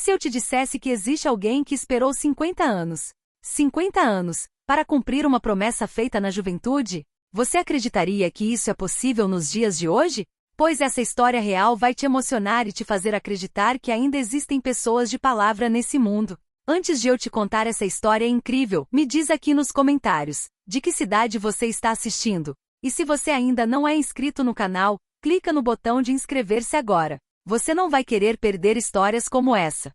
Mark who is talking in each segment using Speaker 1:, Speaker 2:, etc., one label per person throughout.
Speaker 1: se eu te dissesse que existe alguém que esperou 50 anos? 50 anos, para cumprir uma promessa feita na juventude? Você acreditaria que isso é possível nos dias de hoje? Pois essa história real vai te emocionar e te fazer acreditar que ainda existem pessoas de palavra nesse mundo. Antes de eu te contar essa história incrível, me diz aqui nos comentários, de que cidade você está assistindo? E se você ainda não é inscrito no canal, clica no botão de inscrever-se agora. Você não vai querer perder histórias como essa.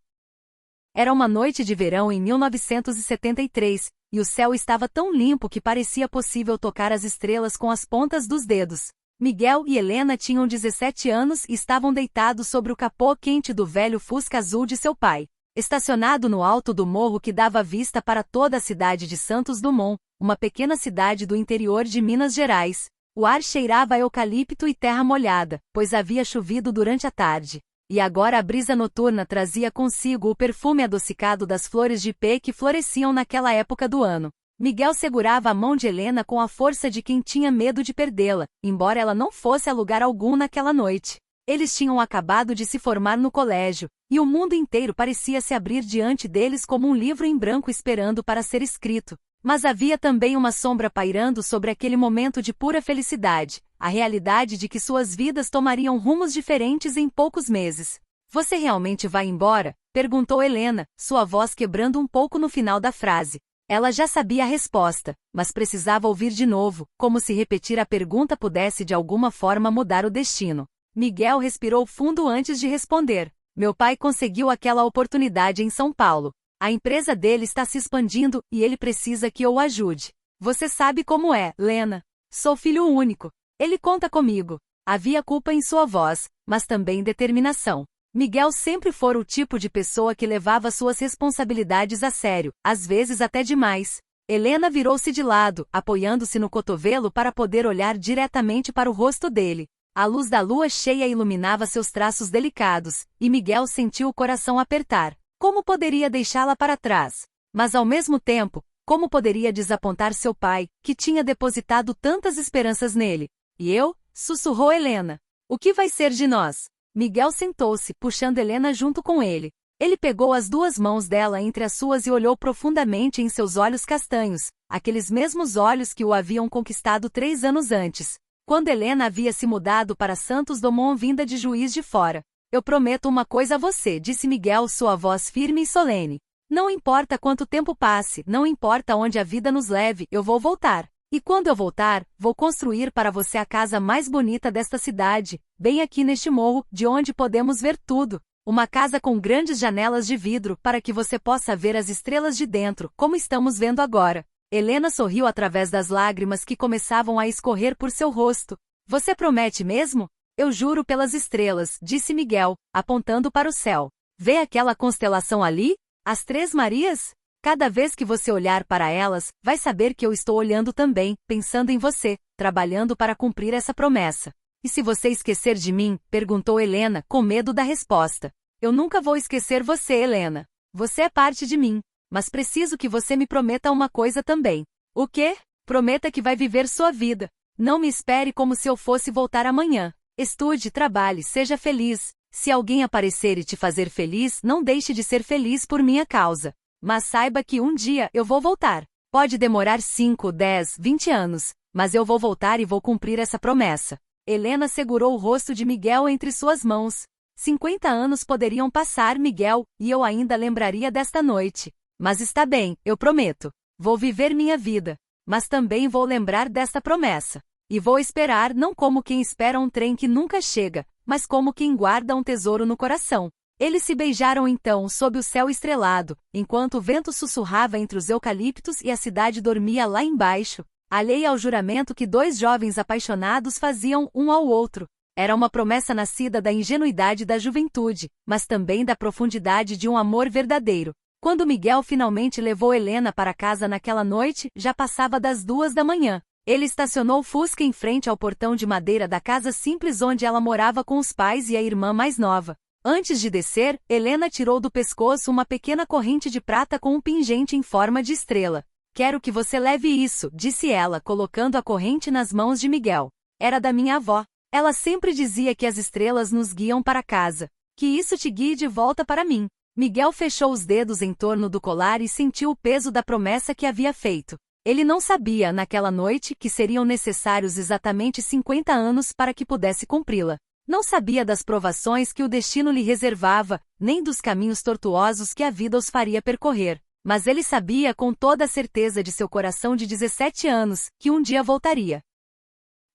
Speaker 1: Era uma noite de verão em 1973, e o céu estava tão limpo que parecia possível tocar as estrelas com as pontas dos dedos. Miguel e Helena tinham 17 anos e estavam deitados sobre o capô quente do velho Fusca azul de seu pai, estacionado no alto do morro que dava vista para toda a cidade de Santos Dumont, uma pequena cidade do interior de Minas Gerais. O ar cheirava a eucalipto e terra molhada, pois havia chovido durante a tarde. E agora a brisa noturna trazia consigo o perfume adocicado das flores de ipê que floresciam naquela época do ano. Miguel segurava a mão de Helena com a força de quem tinha medo de perdê-la, embora ela não fosse a lugar algum naquela noite. Eles tinham acabado de se formar no colégio, e o mundo inteiro parecia se abrir diante deles como um livro em branco esperando para ser escrito. Mas havia também uma sombra pairando sobre aquele momento de pura felicidade, a realidade de que suas vidas tomariam rumos diferentes em poucos meses. "Você realmente vai embora?" perguntou Helena, sua voz quebrando um pouco no final da frase. Ela já sabia a resposta, mas precisava ouvir de novo, como se repetir a pergunta pudesse de alguma forma mudar o destino. Miguel respirou fundo antes de responder. "Meu pai conseguiu aquela oportunidade em São Paulo. A empresa dele está se expandindo e ele precisa que eu o ajude. Você sabe como é, Lena. Sou filho único. Ele conta comigo." Havia culpa em sua voz, mas também determinação. Miguel sempre fora o tipo de pessoa que levava suas responsabilidades a sério, às vezes até demais. Helena virou-se de lado, apoiando-se no cotovelo para poder olhar diretamente para o rosto dele. A luz da lua cheia iluminava seus traços delicados, e Miguel sentiu o coração apertar. Como poderia deixá-la para trás? Mas ao mesmo tempo, como poderia desapontar seu pai, que tinha depositado tantas esperanças nele? "E eu?" sussurrou Helena. "O que vai ser de nós?" Miguel sentou-se, puxando Helena junto com ele. Ele pegou as duas mãos dela entre as suas e olhou profundamente em seus olhos castanhos, aqueles mesmos olhos que o haviam conquistado 3 anos antes, quando Helena havia se mudado para Santos Dumont vinda de Juiz de Fora. "Eu prometo uma coisa a você", disse Miguel, sua voz firme e solene. "Não importa quanto tempo passe, não importa onde a vida nos leve, eu vou voltar. E quando eu voltar, vou construir para você a casa mais bonita desta cidade, bem aqui neste morro, de onde podemos ver tudo. Uma casa com grandes janelas de vidro para que você possa ver as estrelas de dentro, como estamos vendo agora." Helena sorriu através das lágrimas que começavam a escorrer por seu rosto. "Você promete mesmo?" "Eu juro pelas estrelas", disse Miguel, apontando para o céu. "Vê aquela constelação ali? As Três Marias? Cada vez que você olhar para elas, vai saber que eu estou olhando também, pensando em você, trabalhando para cumprir essa promessa." "E se você esquecer de mim?" perguntou Helena, com medo da resposta. "Eu nunca vou esquecer você, Helena. Você é parte de mim. Mas preciso que você me prometa uma coisa também." "O quê?" "Prometa que vai viver sua vida. Não me espere como se eu fosse voltar amanhã. Estude, trabalhe, seja feliz. Se alguém aparecer e te fazer feliz, não deixe de ser feliz por minha causa. Mas saiba que um dia eu vou voltar. Pode demorar 5, 10, 20 anos, mas eu vou voltar e vou cumprir essa promessa." Helena segurou o rosto de Miguel entre suas mãos. 50 anos poderiam passar, Miguel, e eu ainda lembraria desta noite. Mas está bem, eu prometo. Vou viver minha vida. Mas também vou lembrar desta promessa. E vou esperar não como quem espera um trem que nunca chega, mas como quem guarda um tesouro no coração. Eles se beijaram então sob o céu estrelado, enquanto o vento sussurrava entre os eucaliptos e a cidade dormia lá embaixo, alheia ao juramento que 2 jovens apaixonados faziam um ao outro. Era uma promessa nascida da ingenuidade da juventude, mas também da profundidade de um amor verdadeiro. Quando Miguel finalmente levou Helena para casa naquela noite, já passava das 2 da manhã. Ele estacionou o Fusca em frente ao portão de madeira da casa simples onde ela morava com os pais e a irmã mais nova. Antes de descer, Helena tirou do pescoço uma pequena corrente de prata com um pingente em forma de estrela. "Quero que você leve isso", disse ela, colocando a corrente nas mãos de Miguel. "Era da minha avó. Ela sempre dizia que as estrelas nos guiam para casa. Que isso te guie de volta para mim." Miguel fechou os dedos em torno do colar e sentiu o peso da promessa que havia feito. Ele não sabia, naquela noite, que seriam necessários exatamente 50 anos para que pudesse cumpri-la. Não sabia das provações que o destino lhe reservava, nem dos caminhos tortuosos que a vida os faria percorrer. Mas ele sabia com toda a certeza de seu coração de 17 anos, que um dia voltaria.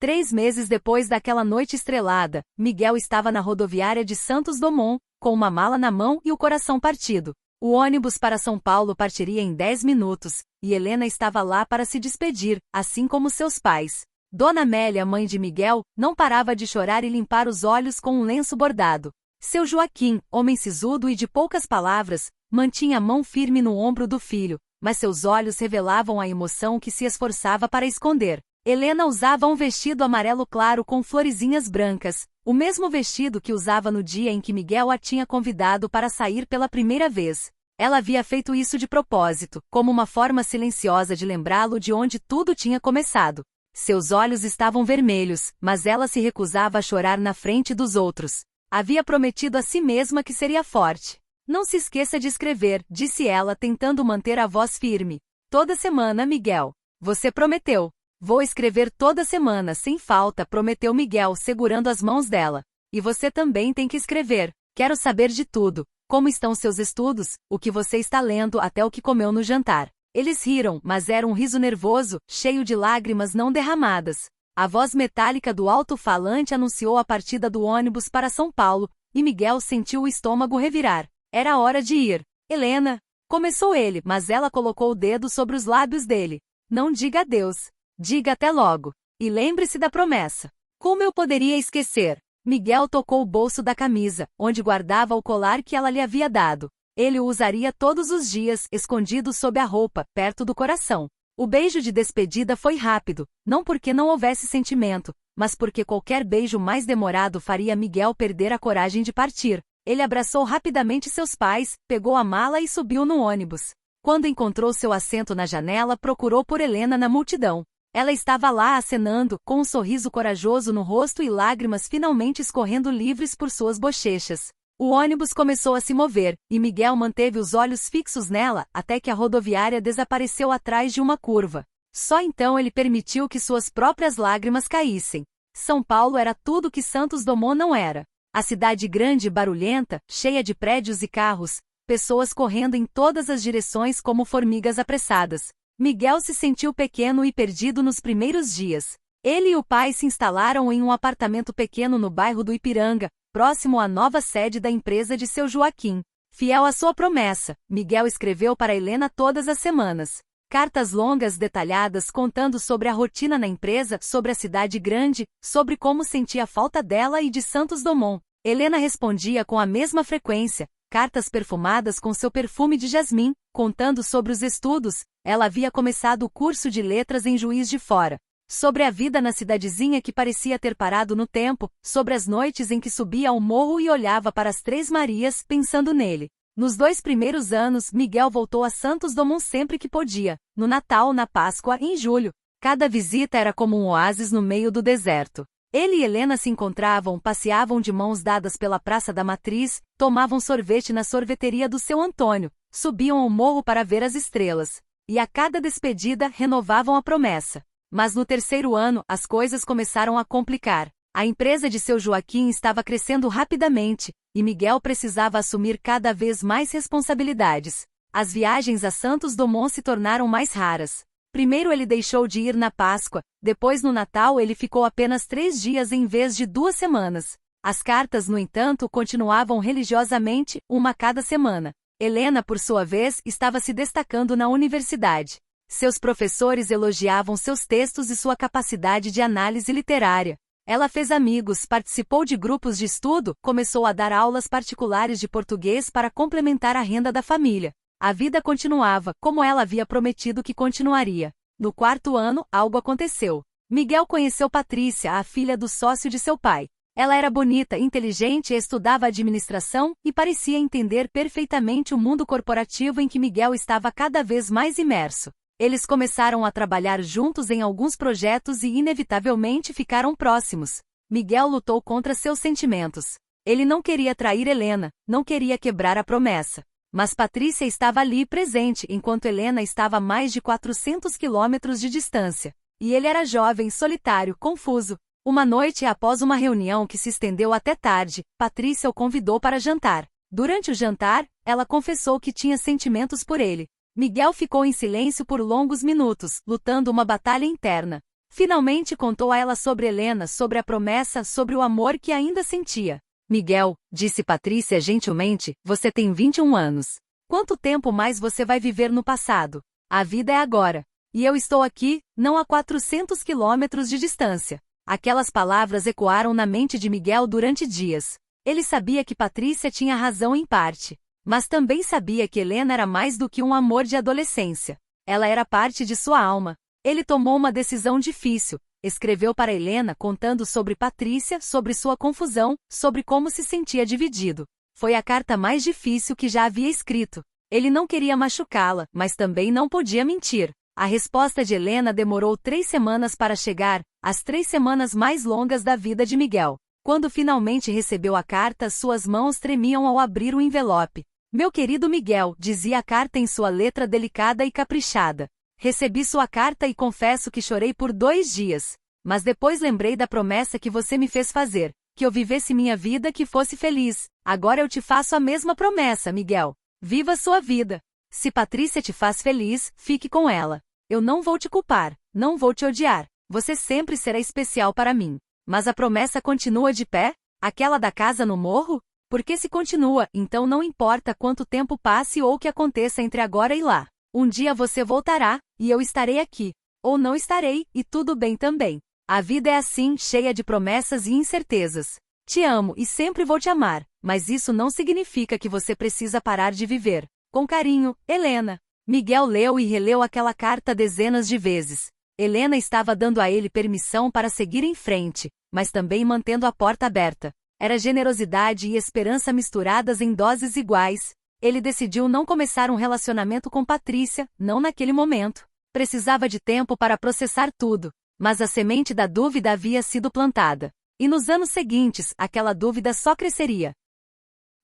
Speaker 1: 3 meses depois daquela noite estrelada, Miguel estava na rodoviária de Santos Dumont, com uma mala na mão e o coração partido. O ônibus para São Paulo partiria em 10 minutos, e Helena estava lá para se despedir, assim como seus pais. Dona Amélia, mãe de Miguel, não parava de chorar e limpar os olhos com um lenço bordado. Seu Joaquim, homem sisudo e de poucas palavras, mantinha a mão firme no ombro do filho, mas seus olhos revelavam a emoção que se esforçava para esconder. Helena usava um vestido amarelo claro com florezinhas brancas, o mesmo vestido que usava no dia em que Miguel a tinha convidado para sair pela primeira vez. Ela havia feito isso de propósito, como uma forma silenciosa de lembrá-lo de onde tudo tinha começado. Seus olhos estavam vermelhos, mas ela se recusava a chorar na frente dos outros. Havia prometido a si mesma que seria forte. Não se esqueça de escrever, disse ela tentando manter a voz firme. Toda semana, Miguel. Você prometeu. Vou escrever toda semana, sem falta, prometeu Miguel, segurando as mãos dela. E você também tem que escrever. Quero saber de tudo. Como estão seus estudos, o que você está lendo, até o que comeu no jantar. Eles riram, mas era um riso nervoso, cheio de lágrimas não derramadas. A voz metálica do alto-falante anunciou a partida do ônibus para São Paulo, e Miguel sentiu o estômago revirar. Era hora de ir. Helena, começou ele, mas ela colocou o dedo sobre os lábios dele. Não diga adeus. Diga até logo. E lembre-se da promessa. Como eu poderia esquecer? Miguel tocou o bolso da camisa, onde guardava o colar que ela lhe havia dado. Ele o usaria todos os dias, escondido sob a roupa, perto do coração. O beijo de despedida foi rápido, não porque não houvesse sentimento, mas porque qualquer beijo mais demorado faria Miguel perder a coragem de partir. Ele abraçou rapidamente seus pais, pegou a mala e subiu no ônibus. Quando encontrou seu assento na janela, procurou por Helena na multidão. Ela estava lá acenando, com um sorriso corajoso no rosto e lágrimas finalmente escorrendo livres por suas bochechas. O ônibus começou a se mover, e Miguel manteve os olhos fixos nela, até que a rodoviária desapareceu atrás de uma curva. Só então ele permitiu que suas próprias lágrimas caíssem. São Paulo era tudo que Santos Dumont não era. A cidade grande e barulhenta, cheia de prédios e carros, pessoas correndo em todas as direções como formigas apressadas. Miguel se sentiu pequeno e perdido nos primeiros dias. Ele e o pai se instalaram em um apartamento pequeno no bairro do Ipiranga, próximo à nova sede da empresa de seu Joaquim. Fiel à sua promessa, Miguel escreveu para Helena todas as semanas. Cartas longas detalhadas contando sobre a rotina na empresa, sobre a cidade grande, sobre como sentia falta dela e de Santos Dumont. Helena respondia com a mesma frequência, cartas perfumadas com seu perfume de jasmim, contando sobre os estudos. Ela havia começado o curso de letras em Juiz de Fora. Sobre a vida na cidadezinha que parecia ter parado no tempo, sobre as noites em que subia ao morro e olhava para as Três Marias, pensando nele. Nos 2 primeiros anos, Miguel voltou a Santos Dumont sempre que podia, no Natal, na Páscoa, em julho. Cada visita era como um oásis no meio do deserto. Ele e Helena se encontravam, passeavam de mãos dadas pela Praça da Matriz, tomavam sorvete na sorveteria do seu Antônio, subiam ao morro para ver as estrelas. E a cada despedida renovavam a promessa. Mas no 3º ano, as coisas começaram a complicar. A empresa de seu Joaquim estava crescendo rapidamente, e Miguel precisava assumir cada vez mais responsabilidades. As viagens a Santos Dumont se tornaram mais raras. Primeiro ele deixou de ir na Páscoa, depois no Natal ele ficou apenas 3 dias em vez de 2 semanas. As cartas, no entanto, continuavam religiosamente, uma cada semana. Helena, por sua vez, estava se destacando na universidade. Seus professores elogiavam seus textos e sua capacidade de análise literária. Ela fez amigos, participou de grupos de estudo, começou a dar aulas particulares de português para complementar a renda da família. A vida continuava, como ela havia prometido que continuaria. No 4º ano, algo aconteceu. Miguel conheceu Patrícia, a filha do sócio de seu pai. Ela era bonita, inteligente, estudava administração e parecia entender perfeitamente o mundo corporativo em que Miguel estava cada vez mais imerso. Eles começaram a trabalhar juntos em alguns projetos e inevitavelmente ficaram próximos. Miguel lutou contra seus sentimentos. Ele não queria trair Helena, não queria quebrar a promessa. Mas Patrícia estava ali presente enquanto Helena estava a mais de 400 quilômetros de distância. E ele era jovem, solitário, confuso. Uma noite após uma reunião que se estendeu até tarde, Patrícia o convidou para jantar. Durante o jantar, ela confessou que tinha sentimentos por ele. Miguel ficou em silêncio por longos minutos, lutando uma batalha interna. Finalmente contou a ela sobre Helena, sobre a promessa, sobre o amor que ainda sentia. Miguel, disse Patrícia gentilmente, você tem 21 anos. Quanto tempo mais você vai viver no passado? A vida é agora. E eu estou aqui, não a 400 quilômetros de distância. Aquelas palavras ecoaram na mente de Miguel durante dias. Ele sabia que Patrícia tinha razão em parte. Mas também sabia que Helena era mais do que um amor de adolescência. Ela era parte de sua alma. Ele tomou uma decisão difícil. Escreveu para Helena contando sobre Patrícia, sobre sua confusão, sobre como se sentia dividido. Foi a carta mais difícil que já havia escrito. Ele não queria machucá-la, mas também não podia mentir. A resposta de Helena demorou 3 semanas para chegar, as 3 semanas mais longas da vida de Miguel. Quando finalmente recebeu a carta, suas mãos tremiam ao abrir o envelope. Meu querido Miguel, dizia a carta em sua letra delicada e caprichada. Recebi sua carta e confesso que chorei por 2 dias. Mas depois lembrei da promessa que você me fez fazer, que eu vivesse minha vida, que fosse feliz. Agora eu te faço a mesma promessa, Miguel. Viva sua vida. Se Patrícia te faz feliz, fique com ela. Eu não vou te culpar, não vou te odiar. Você sempre será especial para mim. Mas a promessa continua de pé? Aquela da casa no morro? Porque se continua, então não importa quanto tempo passe ou o que aconteça entre agora e lá. Um dia você voltará, e eu estarei aqui. Ou não estarei, e tudo bem também. A vida é assim, cheia de promessas e incertezas. Te amo e sempre vou te amar, mas isso não significa que você precisa parar de viver. Com carinho, Helena. Miguel leu e releu aquela carta dezenas de vezes. Helena estava dando a ele permissão para seguir em frente, mas também mantendo a porta aberta. Era generosidade e esperança misturadas em doses iguais. Ele decidiu não começar um relacionamento com Patrícia, não naquele momento. Precisava de tempo para processar tudo, mas a semente da dúvida havia sido plantada. E nos anos seguintes, aquela dúvida só cresceria.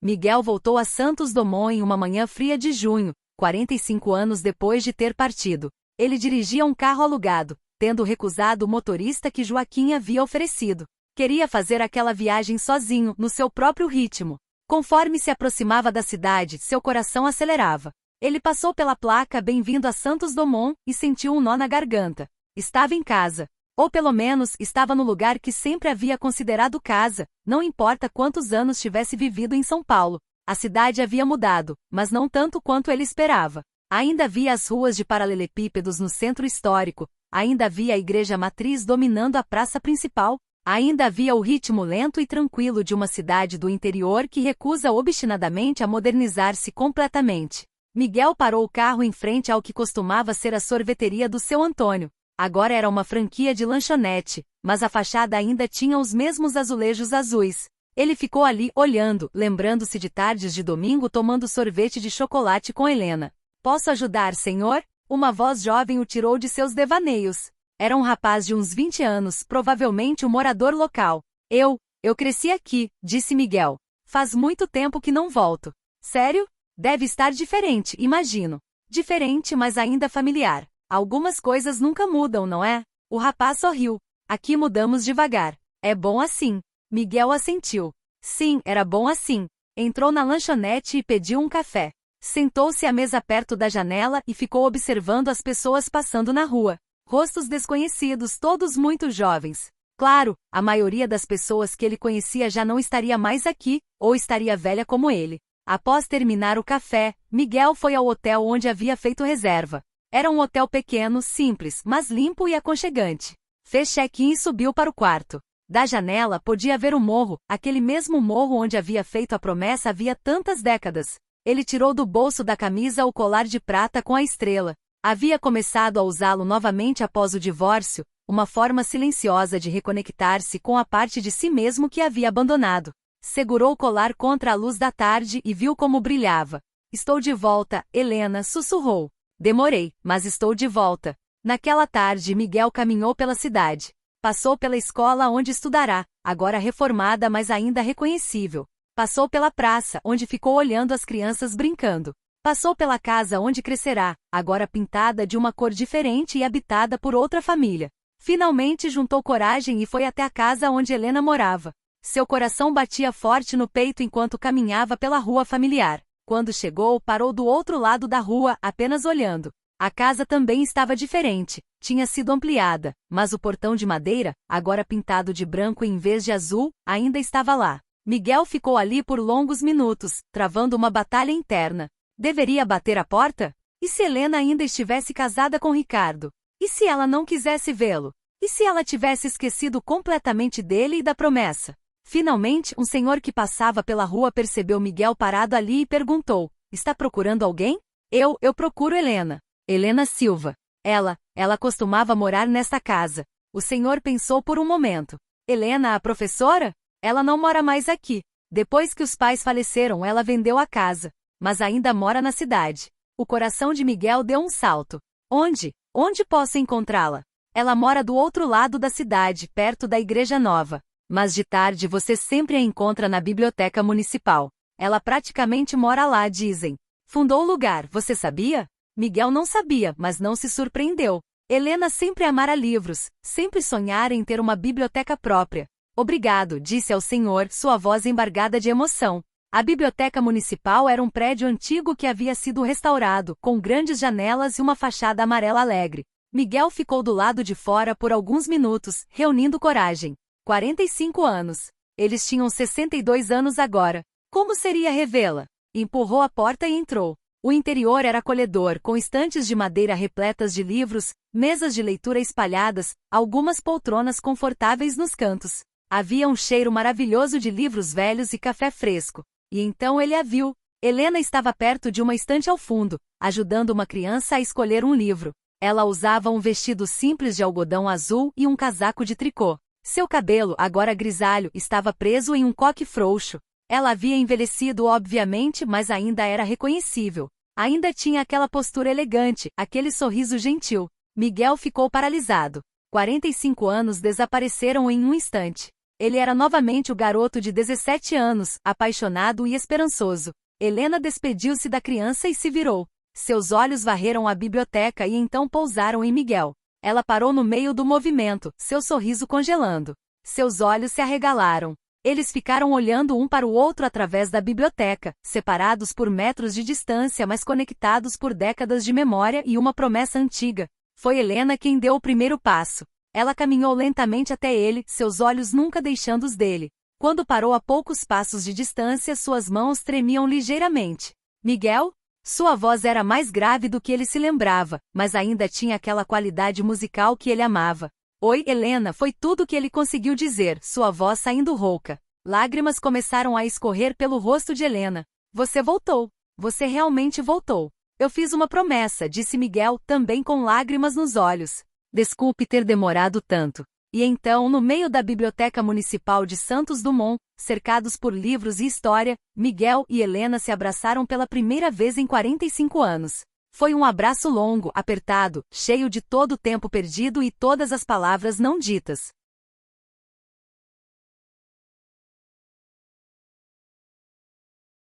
Speaker 1: Miguel voltou a Santos Dumont em uma manhã fria de junho, 45 anos depois de ter partido. Ele dirigia um carro alugado, tendo recusado o motorista que Joaquim havia oferecido. Queria fazer aquela viagem sozinho, no seu próprio ritmo. Conforme se aproximava da cidade, seu coração acelerava. Ele passou pela placa Bem-vindo a Santos Dumont e sentiu um nó na garganta. Estava em casa. Ou pelo menos, estava no lugar que sempre havia considerado casa, não importa quantos anos tivesse vivido em São Paulo. A cidade havia mudado, mas não tanto quanto ele esperava. Ainda havia as ruas de paralelepípedos no centro histórico, ainda havia a igreja matriz dominando a praça principal, ainda havia o ritmo lento e tranquilo de uma cidade do interior que recusa obstinadamente a modernizar-se completamente. Miguel parou o carro em frente ao que costumava ser a sorveteria do seu Antônio. Agora era uma franquia de lanchonete, mas a fachada ainda tinha os mesmos azulejos azuis. Ele ficou ali, olhando, lembrando-se de tardes de domingo tomando sorvete de chocolate com Helena. Posso ajudar, senhor? Uma voz jovem o tirou de seus devaneios. Era um rapaz de uns 20 anos, provavelmente um morador local. Eu cresci aqui, disse Miguel. Faz muito tempo que não volto. Sério? Deve estar diferente, imagino. Diferente, mas ainda familiar. Algumas coisas nunca mudam, não é? O rapaz sorriu. Aqui mudamos devagar. É bom assim. Miguel assentiu. Sim, era bom assim. Entrou na lanchonete e pediu um café. Sentou-se à mesa perto da janela e ficou observando as pessoas passando na rua. Rostos desconhecidos, todos muito jovens. Claro, a maioria das pessoas que ele conhecia já não estaria mais aqui, ou estaria velha como ele. Após terminar o café, Miguel foi ao hotel onde havia feito reserva. Era um hotel pequeno, simples, mas limpo e aconchegante. Fez check-in e subiu para o quarto. Da janela podia ver o morro, aquele mesmo morro onde havia feito a promessa havia tantas décadas. Ele tirou do bolso da camisa o colar de prata com a estrela. Havia começado a usá-lo novamente após o divórcio, uma forma silenciosa de reconectar-se com a parte de si mesmo que havia abandonado. Segurou o colar contra a luz da tarde e viu como brilhava. Estou de volta, Helena sussurrou. Demorei, mas estou de volta. Naquela tarde Miguel caminhou pela cidade. Passou pela escola onde estudará, agora reformada mas ainda reconhecível. Passou pela praça, onde ficou olhando as crianças brincando. Passou pela casa onde crescerá, agora pintada de uma cor diferente e habitada por outra família. Finalmente juntou coragem e foi até a casa onde Helena morava. Seu coração batia forte no peito enquanto caminhava pela rua familiar. Quando chegou, parou do outro lado da rua, apenas olhando. A casa também estava diferente. Tinha sido ampliada, mas o portão de madeira, agora pintado de branco em vez de azul, ainda estava lá. Miguel ficou ali por longos minutos, travando uma batalha interna. Deveria bater a porta? E se Helena ainda estivesse casada com Ricardo? E se ela não quisesse vê-lo? E se ela tivesse esquecido completamente dele e da promessa? Finalmente, um senhor que passava pela rua percebeu Miguel parado ali e perguntou: "Está procurando alguém?" Eu procuro Helena. Helena Silva. Ela costumava morar nesta casa. O senhor pensou por um momento. Helena, a professora? Ela não mora mais aqui. Depois que os pais faleceram, ela vendeu a casa. Mas ainda mora na cidade. O coração de Miguel deu um salto. Onde? Onde posso encontrá-la? Ela mora do outro lado da cidade, perto da Igreja Nova. Mas de tarde você sempre a encontra na biblioteca municipal. Ela praticamente mora lá, dizem. Fundou o lugar, você sabia? Miguel não sabia, mas não se surpreendeu. Helena sempre amara livros, sempre sonhara em ter uma biblioteca própria. Obrigado, disse ao senhor, sua voz embargada de emoção. A biblioteca municipal era um prédio antigo que havia sido restaurado, com grandes janelas e uma fachada amarela alegre. Miguel ficou do lado de fora por alguns minutos, reunindo coragem. 45 anos. Eles tinham 62 anos agora. Como seria revê-la? Empurrou a porta e entrou. O interior era acolhedor, com estantes de madeira repletas de livros, mesas de leitura espalhadas, algumas poltronas confortáveis nos cantos. Havia um cheiro maravilhoso de livros velhos e café fresco. E então ele a viu. Helena estava perto de uma estante ao fundo, ajudando uma criança a escolher um livro. Ela usava um vestido simples de algodão azul e um casaco de tricô. Seu cabelo, agora grisalho, estava preso em um coque frouxo. Ela havia envelhecido obviamente, mas ainda era reconhecível. Ainda tinha aquela postura elegante, aquele sorriso gentil. Miguel ficou paralisado. 45 anos desapareceram em um instante. Ele era novamente o garoto de 17 anos, apaixonado e esperançoso. Helena despediu-se da criança e se virou. Seus olhos varreram a biblioteca e então pousaram em Miguel. Ela parou no meio do movimento, seu sorriso congelando. Seus olhos se arregalaram. Eles ficaram olhando um para o outro através da biblioteca, separados por metros de distância, mas conectados por décadas de memória e uma promessa antiga. Foi Helena quem deu o primeiro passo. Ela caminhou lentamente até ele, seus olhos nunca deixando os dele. Quando parou a poucos passos de distância, suas mãos tremiam ligeiramente. Miguel? Sua voz era mais grave do que ele se lembrava, mas ainda tinha aquela qualidade musical que ele amava. Oi, Helena, foi tudo o que ele conseguiu dizer, sua voz saindo rouca. Lágrimas começaram a escorrer pelo rosto de Helena. Você voltou. Você realmente voltou. Eu fiz uma promessa, disse Miguel, também com lágrimas nos olhos. Desculpe ter demorado tanto. E então, no meio da Biblioteca Municipal de Santos Dumont, cercados por livros e história, Miguel e Helena se abraçaram pela primeira vez em 45 anos. Foi um abraço longo, apertado, cheio de todo o tempo perdido e todas as palavras não ditas.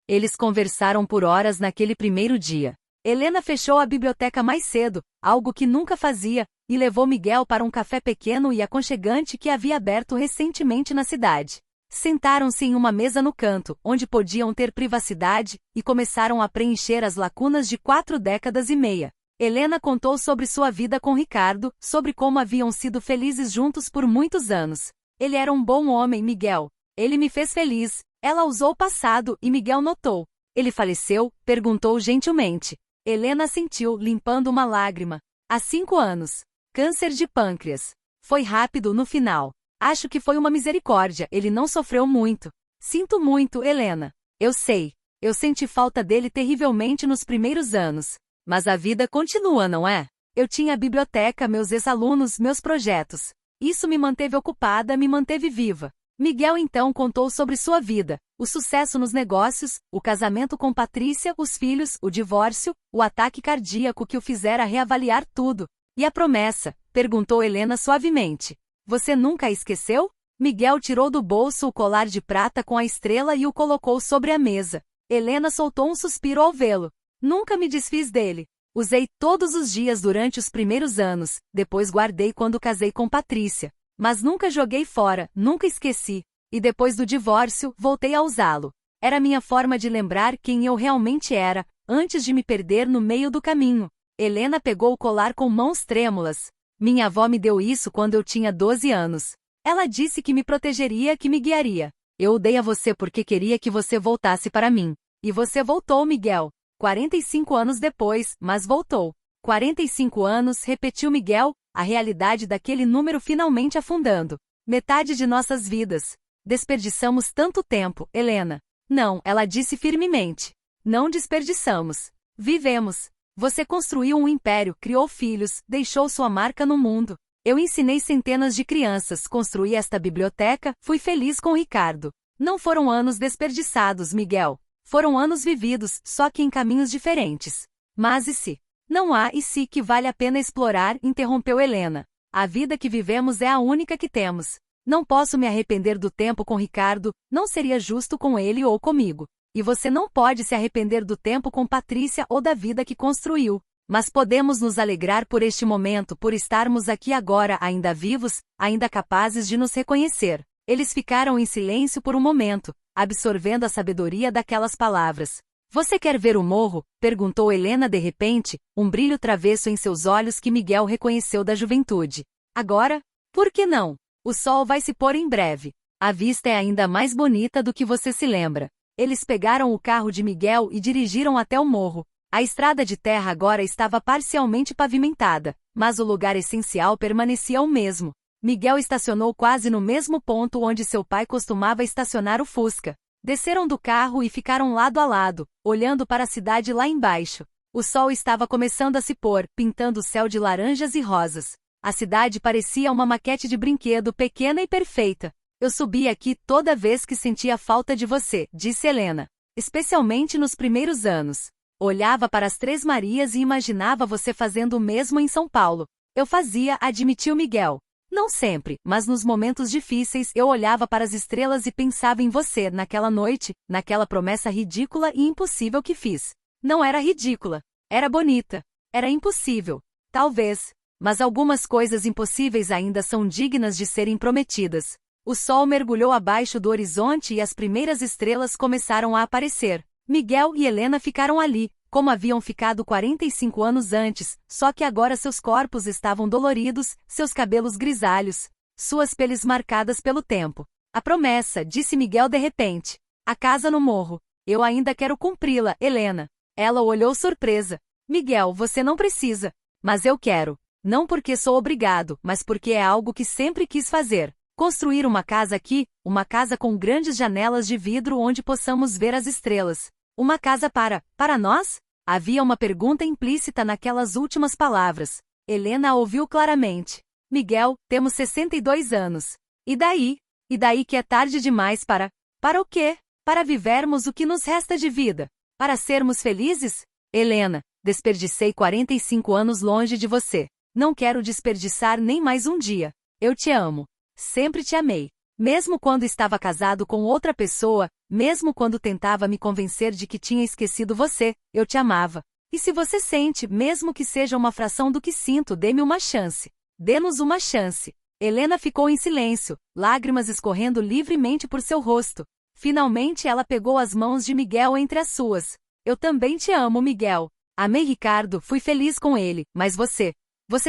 Speaker 1: Eles conversaram por horas naquele primeiro dia. Helena fechou a biblioteca mais cedo, algo que nunca fazia, e levou Miguel para um café pequeno e aconchegante que havia aberto recentemente na cidade. Sentaram-se em uma mesa no canto, onde podiam ter privacidade, e começaram a preencher as lacunas de 4 décadas e meia. Helena contou sobre sua vida com Ricardo, sobre como haviam sido felizes juntos por muitos anos. Ele era um bom homem, Miguel. Ele me fez feliz. Ela usou o passado, e Miguel notou. Ele faleceu? Perguntou gentilmente. Helena assentiu, limpando uma lágrima. Há 5 anos. Câncer de pâncreas. Foi rápido no final. Acho que foi uma misericórdia, ele não sofreu muito. Sinto muito, Helena. Eu sei. Eu senti falta dele terrivelmente nos primeiros anos. Mas a vida continua, não é? Eu tinha a biblioteca, meus ex-alunos, meus projetos. Isso me manteve ocupada, me manteve viva. Miguel então contou sobre sua vida, o sucesso nos negócios, o casamento com Patrícia, os filhos, o divórcio, o ataque cardíaco que o fizera reavaliar tudo. E a promessa? Perguntou Helena suavemente. Você nunca a esqueceu? Miguel tirou do bolso o colar de prata com a estrela e o colocou sobre a mesa. Helena soltou um suspiro ao vê-lo. Nunca me desfiz dele. Usei todos os dias durante os primeiros anos, depois guardei quando casei com Patrícia. Mas nunca joguei fora, nunca esqueci. E depois do divórcio, voltei a usá-lo. Era minha forma de lembrar quem eu realmente era, antes de me perder no meio do caminho. Helena pegou o colar com mãos trêmulas. Minha avó me deu isso quando eu tinha 12 anos. Ela disse que me protegeria, que me guiaria. Eu o dei a você porque queria que você voltasse para mim. E você voltou, Miguel. 45 anos depois, mas voltou. 45 anos, repetiu Miguel, a realidade daquele número finalmente afundando. Metade de nossas vidas. Desperdiçamos tanto tempo, Helena. Não, ela disse firmemente. Não desperdiçamos. Vivemos. Você construiu um império, criou filhos, deixou sua marca no mundo. Eu ensinei centenas de crianças, construí esta biblioteca, fui feliz com Ricardo. Não foram anos desperdiçados, Miguel. Foram anos vividos, só que em caminhos diferentes. Mas e se? Não há e se que vale a pena explorar, interrompeu Helena. A vida que vivemos é a única que temos. Não posso me arrepender do tempo com Ricardo, não seria justo com ele ou comigo. E você não pode se arrepender do tempo com Patrícia ou da vida que construiu. Mas podemos nos alegrar por este momento, por estarmos aqui agora ainda vivos, ainda capazes de nos reconhecer. Eles ficaram em silêncio por um momento, absorvendo a sabedoria daquelas palavras. Você quer ver o morro? Perguntou Helena de repente, um brilho travesso em seus olhos que Miguel reconheceu da juventude. Agora? Por que não? O sol vai se pôr em breve. A vista é ainda mais bonita do que você se lembra. Eles pegaram o carro de Miguel e dirigiram até o morro. A estrada de terra agora estava parcialmente pavimentada, mas o lugar essencial permanecia o mesmo. Miguel estacionou quase no mesmo ponto onde seu pai costumava estacionar o Fusca. Desceram do carro e ficaram lado a lado, olhando para a cidade lá embaixo. O sol estava começando a se pôr, pintando o céu de laranjas e rosas. A cidade parecia uma maquete de brinquedo pequena e perfeita. Eu subi aqui toda vez que sentia falta de você, disse Helena. Especialmente nos primeiros anos. Olhava para as Três Marias e imaginava você fazendo o mesmo em São Paulo. Eu fazia, admitiu Miguel. Não sempre, mas nos momentos difíceis eu olhava para as estrelas e pensava em você naquela noite, naquela promessa ridícula e impossível que fiz. Não era ridícula. Era bonita. Era impossível. Talvez. Mas algumas coisas impossíveis ainda são dignas de serem prometidas. O sol mergulhou abaixo do horizonte e as primeiras estrelas começaram a aparecer. Miguel e Helena ficaram ali, como haviam ficado 45 anos antes, só que agora seus corpos estavam doloridos, seus cabelos grisalhos, suas peles marcadas pelo tempo. A promessa, disse Miguel de repente. A casa no morro. Eu ainda quero cumpri-la, Helena. Ela olhou surpresa. Miguel, você não precisa. Mas eu quero. Não porque sou obrigado, mas porque é algo que sempre quis fazer. Construir uma casa aqui, uma casa com grandes janelas de vidro onde possamos ver as estrelas. Uma casa para nós? Havia uma pergunta implícita naquelas últimas palavras. Helena a ouviu claramente. Miguel, temos 62 anos. E daí? E daí que é tarde demais para o quê? Para vivermos o que nos resta de vida. Para sermos felizes? Helena, desperdicei 45 anos longe de você. Não quero desperdiçar nem mais um dia. Eu te amo. Sempre te amei. Mesmo quando estava casado com outra pessoa, mesmo quando tentava me convencer de que tinha esquecido você, eu te amava. E se você sente, mesmo que seja uma fração do que sinto, dê-me uma chance. Dê-nos uma chance. Helena ficou em silêncio, lágrimas escorrendo livremente por seu rosto. Finalmente ela pegou as mãos de Miguel entre as suas. Eu também te amo, Miguel. Amei Ricardo, fui feliz com ele, mas você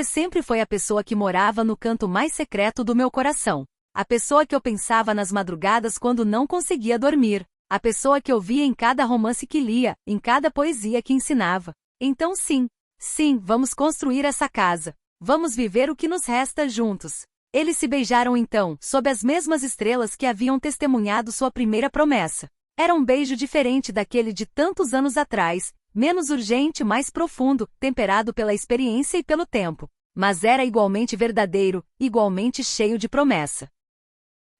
Speaker 1: sempre foi a pessoa que morava no canto mais secreto do meu coração. A pessoa que eu pensava nas madrugadas quando não conseguia dormir. A pessoa que eu via em cada romance que lia, em cada poesia que ensinava. Então sim, vamos construir essa casa. Vamos viver o que nos resta juntos. Eles se beijaram então, sob as mesmas estrelas que haviam testemunhado sua primeira promessa. Era um beijo diferente daquele de tantos anos atrás, menos urgente, mais profundo, temperado pela experiência e pelo tempo. Mas era igualmente verdadeiro, igualmente cheio de promessa.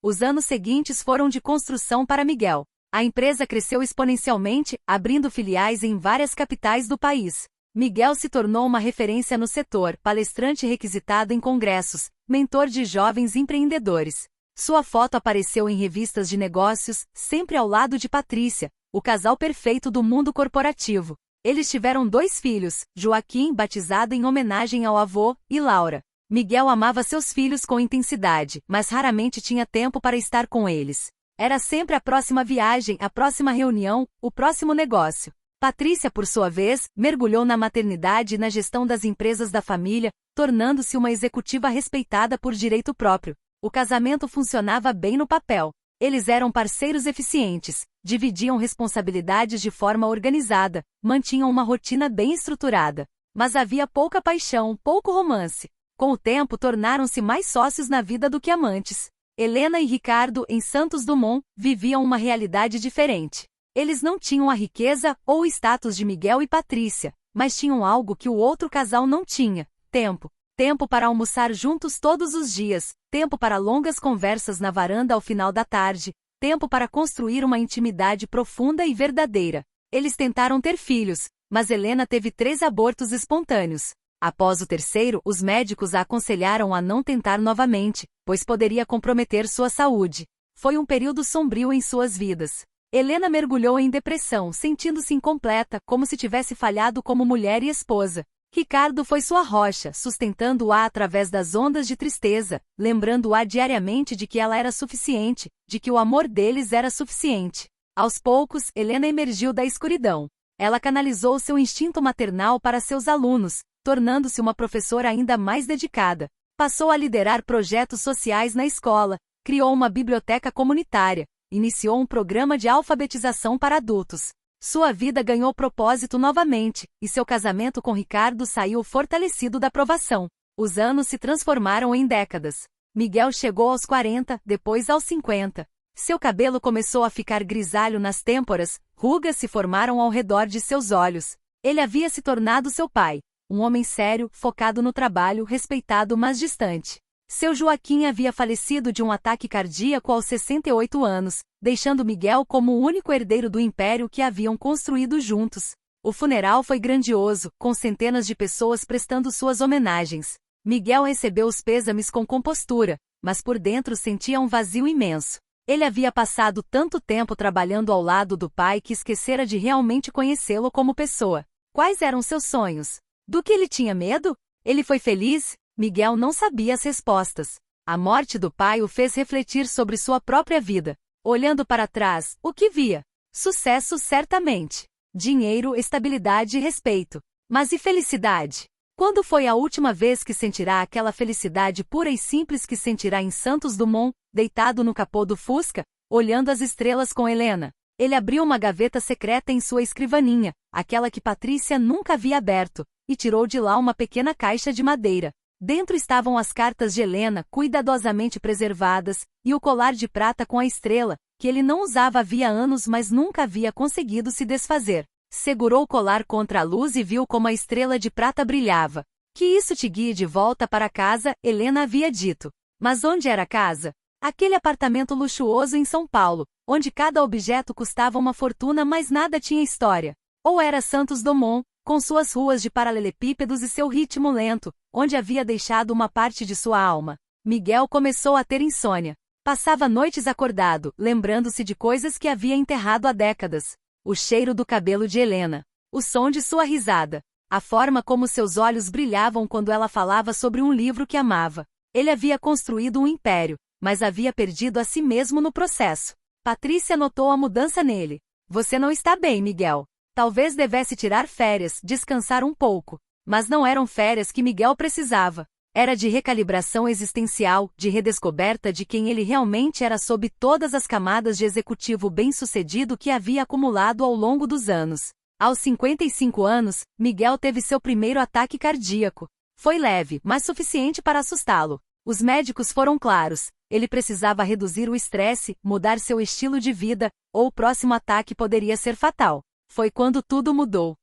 Speaker 1: Os anos seguintes foram de construção para Miguel. A empresa cresceu exponencialmente, abrindo filiais em várias capitais do país. Miguel se tornou uma referência no setor, palestrante requisitado em congressos, mentor de jovens empreendedores. Sua foto apareceu em revistas de negócios, sempre ao lado de Patrícia, o casal perfeito do mundo corporativo. Eles tiveram 2 filhos, Joaquim, batizado em homenagem ao avô, e Laura. Miguel amava seus filhos com intensidade, mas raramente tinha tempo para estar com eles. Era sempre a próxima viagem, a próxima reunião, o próximo negócio. Patrícia, por sua vez, mergulhou na maternidade e na gestão das empresas da família, tornando-se uma executiva respeitada por direito próprio. O casamento funcionava bem no papel. Eles eram parceiros eficientes, dividiam responsabilidades de forma organizada, mantinham uma rotina bem estruturada. Mas havia pouca paixão, pouco romance. Com o tempo tornaram-se mais sócios na vida do que amantes. Helena e Ricardo, em Santos Dumont, viviam uma realidade diferente. Eles não tinham a riqueza ou o status de Miguel e Patrícia, mas tinham algo que o outro casal não tinha: tempo. Tempo para almoçar juntos todos os dias, tempo para longas conversas na varanda ao final da tarde, tempo para construir uma intimidade profunda e verdadeira. Eles tentaram ter filhos, mas Helena teve 3 abortos espontâneos. Após o terceiro, os médicos a aconselharam a não tentar novamente, pois poderia comprometer sua saúde. Foi um período sombrio em suas vidas. Helena mergulhou em depressão, sentindo-se incompleta, como se tivesse falhado como mulher e esposa. Ricardo foi sua rocha, sustentando-a através das ondas de tristeza, lembrando-a diariamente de que ela era suficiente, de que o amor deles era suficiente. Aos poucos, Helena emergiu da escuridão. Ela canalizou seu instinto maternal para seus alunos, tornando-se uma professora ainda mais dedicada. Passou a liderar projetos sociais na escola, criou uma biblioteca comunitária, iniciou um programa de alfabetização para adultos. Sua vida ganhou propósito novamente, e seu casamento com Ricardo saiu fortalecido da provação. Os anos se transformaram em décadas. Miguel chegou aos 40, depois aos 50. Seu cabelo começou a ficar grisalho nas têmporas, rugas se formaram ao redor de seus olhos. Ele havia se tornado seu pai, um homem sério, focado no trabalho, respeitado mas distante. Seu Joaquim havia falecido de um ataque cardíaco aos 68 anos, deixando Miguel como o único herdeiro do império que haviam construído juntos. O funeral foi grandioso, com centenas de pessoas prestando suas homenagens. Miguel recebeu os pêsames com compostura, mas por dentro sentia um vazio imenso. Ele havia passado tanto tempo trabalhando ao lado do pai que esquecera de realmente conhecê-lo como pessoa. Quais eram seus sonhos? Do que ele tinha medo? Ele foi feliz? Miguel não sabia as respostas. A morte do pai o fez refletir sobre sua própria vida. Olhando para trás, o que via? Sucesso certamente. Dinheiro, estabilidade e respeito. Mas e felicidade? Quando foi a última vez que sentirá aquela felicidade pura e simples que sentirá em Santos Dumont, deitado no capô do Fusca, olhando as estrelas com Helena? Ele abriu uma gaveta secreta em sua escrivaninha, aquela que Patrícia nunca havia aberto, e tirou de lá uma pequena caixa de madeira. Dentro estavam as cartas de Helena, cuidadosamente preservadas, e o colar de prata com a estrela, que ele não usava havia anos mas nunca havia conseguido se desfazer. Segurou o colar contra a luz e viu como a estrela de prata brilhava. Que isso te guie de volta para casa, Helena havia dito. Mas onde era a casa? Aquele apartamento luxuoso em São Paulo, onde cada objeto custava uma fortuna mas nada tinha história. Ou era Santos Dumont, com suas ruas de paralelepípedos e seu ritmo lento, onde havia deixado uma parte de sua alma. Miguel começou a ter insônia. Passava noites acordado, lembrando-se de coisas que havia enterrado há décadas. O cheiro do cabelo de Helena. O som de sua risada. A forma como seus olhos brilhavam quando ela falava sobre um livro que amava. Ele havia construído um império, mas havia perdido a si mesmo no processo. Patrícia notou a mudança nele. Você não está bem, Miguel. Talvez devesse tirar férias, descansar um pouco. Mas não eram férias que Miguel precisava. Era de recalibração existencial, de redescoberta de quem ele realmente era sob todas as camadas de executivo bem-sucedido que havia acumulado ao longo dos anos. Aos 55 anos, Miguel teve seu primeiro ataque cardíaco. Foi leve, mas suficiente para assustá-lo. Os médicos foram claros. Ele precisava reduzir o estresse, mudar seu estilo de vida, ou o próximo ataque poderia ser fatal. Foi quando tudo mudou.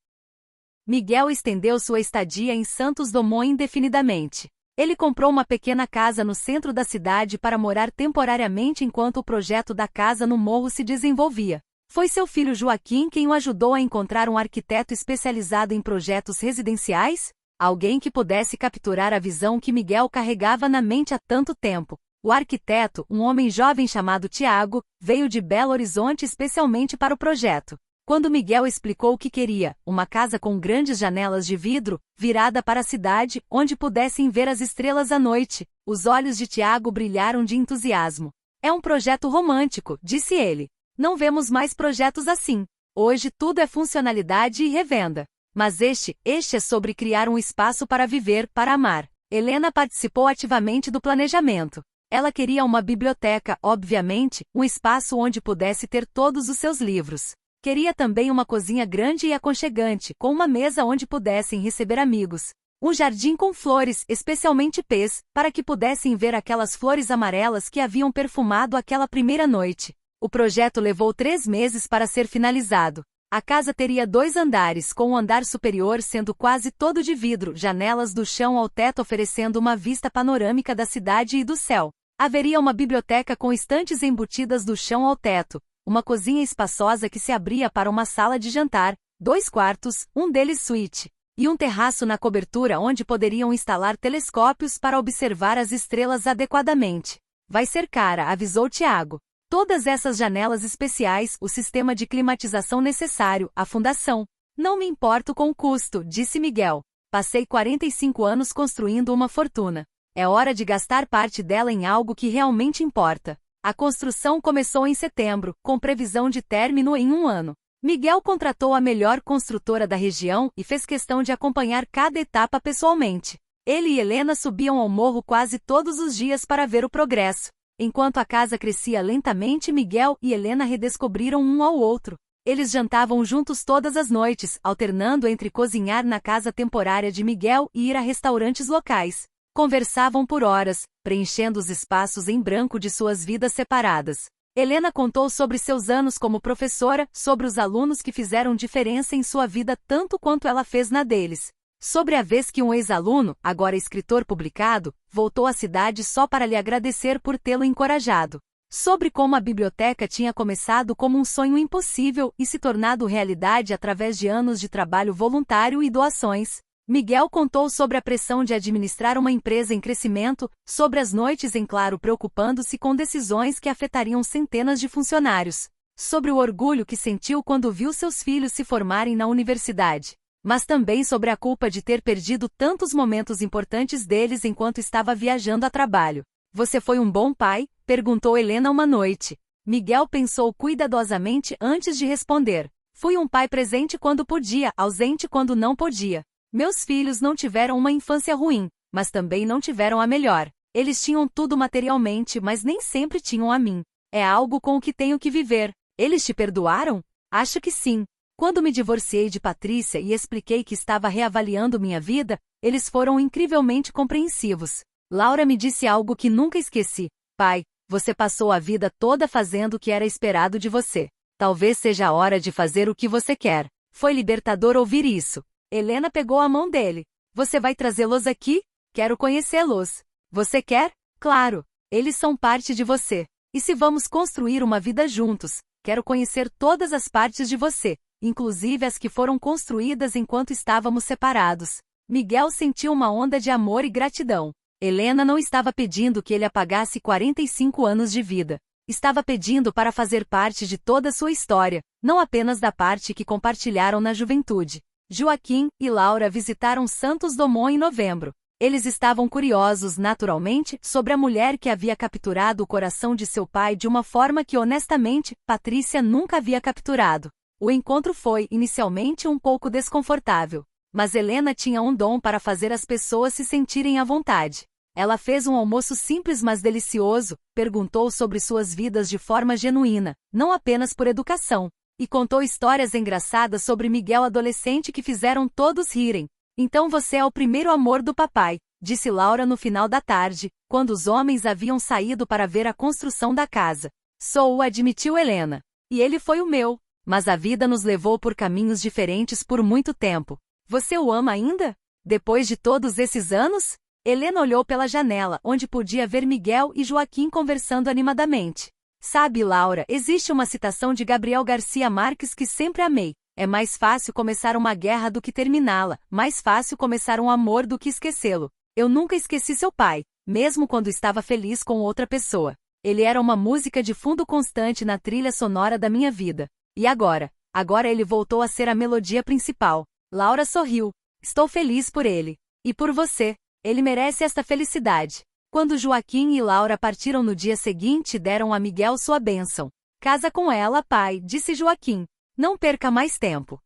Speaker 1: Miguel estendeu sua estadia em Santos Dumont indefinidamente. Ele comprou uma pequena casa no centro da cidade para morar temporariamente enquanto o projeto da casa no morro se desenvolvia. Foi seu filho Joaquim quem o ajudou a encontrar um arquiteto especializado em projetos residenciais? Alguém que pudesse capturar a visão que Miguel carregava na mente há tanto tempo. O arquiteto, um homem jovem chamado Tiago, veio de Belo Horizonte especialmente para o projeto. Quando Miguel explicou o que queria, uma casa com grandes janelas de vidro, virada para a cidade, onde pudessem ver as estrelas à noite, os olhos de Tiago brilharam de entusiasmo. É um projeto romântico, disse ele. Não vemos mais projetos assim. Hoje tudo é funcionalidade e revenda. Mas este é sobre criar um espaço para viver, para amar. Helena participou ativamente do planejamento. Ela queria uma biblioteca, obviamente, um espaço onde pudesse ter todos os seus livros. Queria também uma cozinha grande e aconchegante, com uma mesa onde pudessem receber amigos. Um jardim com flores, especialmente pés, para que pudessem ver aquelas flores amarelas que haviam perfumado aquela primeira noite. O projeto levou 3 meses para ser finalizado. A casa teria 2 andares, com o andar superior sendo quase todo de vidro, janelas do chão ao teto oferecendo uma vista panorâmica da cidade e do céu. Haveria uma biblioteca com estantes embutidas do chão ao teto, uma cozinha espaçosa que se abria para uma sala de jantar, 2 quartos, um deles suíte, e um terraço na cobertura onde poderiam instalar telescópios para observar as estrelas adequadamente. Vai ser cara, avisou Tiago. Todas essas janelas especiais, o sistema de climatização necessário, a fundação. Não me importo com o custo, disse Miguel. Passei 45 anos construindo uma fortuna. É hora de gastar parte dela em algo que realmente importa. A construção começou em setembro, com previsão de término em 1 ano. Miguel contratou a melhor construtora da região e fez questão de acompanhar cada etapa pessoalmente. Ele e Helena subiam ao morro quase todos os dias para ver o progresso. Enquanto a casa crescia lentamente, Miguel e Helena redescobriram um ao outro. Eles jantavam juntos todas as noites, alternando entre cozinhar na casa temporária de Miguel e ir a restaurantes locais. Conversavam por horas, preenchendo os espaços em branco de suas vidas separadas. Helena contou sobre seus anos como professora, sobre os alunos que fizeram diferença em sua vida tanto quanto ela fez na deles. Sobre a vez que um ex-aluno, agora escritor publicado, voltou à cidade só para lhe agradecer por tê-lo encorajado. Sobre como a biblioteca tinha começado como um sonho impossível e se tornado realidade através de anos de trabalho voluntário e doações. Miguel contou sobre a pressão de administrar uma empresa em crescimento, sobre as noites em claro preocupando-se com decisões que afetariam centenas de funcionários, sobre o orgulho que sentiu quando viu seus filhos se formarem na universidade, mas também sobre a culpa de ter perdido tantos momentos importantes deles enquanto estava viajando a trabalho. Você foi um bom pai? Perguntou Helena uma noite. Miguel pensou cuidadosamente antes de responder. Fui um pai presente quando podia, ausente quando não podia. Meus filhos não tiveram uma infância ruim, mas também não tiveram a melhor. Eles tinham tudo materialmente, mas nem sempre tinham a mim. É algo com o que tenho que viver. Eles te perdoaram? Acho que sim. Quando me divorciei de Patrícia e expliquei que estava reavaliando minha vida, eles foram incrivelmente compreensivos. Laura me disse algo que nunca esqueci. Pai, você passou a vida toda fazendo o que era esperado de você. Talvez seja a hora de fazer o que você quer. Foi libertador ouvir isso. Helena pegou a mão dele. Você vai trazê-los aqui? Quero conhecê-los. Você quer? Claro. Eles são parte de você. E se vamos construir uma vida juntos, quero conhecer todas as partes de você, inclusive as que foram construídas enquanto estávamos separados. Miguel sentiu uma onda de amor e gratidão. Helena não estava pedindo que ele apagasse 45 anos de vida. Estava pedindo para fazer parte de toda a sua história, não apenas da parte que compartilharam na juventude. Joaquim e Laura visitaram Santos Dumont em novembro. Eles estavam curiosos, naturalmente, sobre a mulher que havia capturado o coração de seu pai de uma forma que, honestamente, Patrícia nunca havia capturado. O encontro foi, inicialmente, um pouco desconfortável. Mas Helena tinha um dom para fazer as pessoas se sentirem à vontade. Ela fez um almoço simples mas delicioso, perguntou sobre suas vidas de forma genuína, não apenas por educação. E contou histórias engraçadas sobre Miguel adolescente que fizeram todos rirem. Então você é o primeiro amor do papai, disse Laura no final da tarde, quando os homens haviam saído para ver a construção da casa. Sou, admitiu Helena. E ele foi o meu. Mas a vida nos levou por caminhos diferentes por muito tempo. Você o ama ainda? Depois de todos esses anos? Helena olhou pela janela, onde podia ver Miguel e Joaquim conversando animadamente. Sabe, Laura, existe uma citação de Gabriel Garcia Marques que sempre amei. É mais fácil começar uma guerra do que terminá-la, mais fácil começar um amor do que esquecê-lo. Eu nunca esqueci seu pai. mesmo quando estava feliz com outra pessoa. Ele era uma música de fundo constante na trilha sonora da minha vida. E agora? Agora ele voltou a ser a melodia principal. Laura sorriu. Estou feliz por ele. E por você. Ele merece esta felicidade. Quando Joaquim e Laura partiram no dia seguinte, deram a Miguel sua bênção. Casa com ela, pai, disse Joaquim. Não perca mais tempo.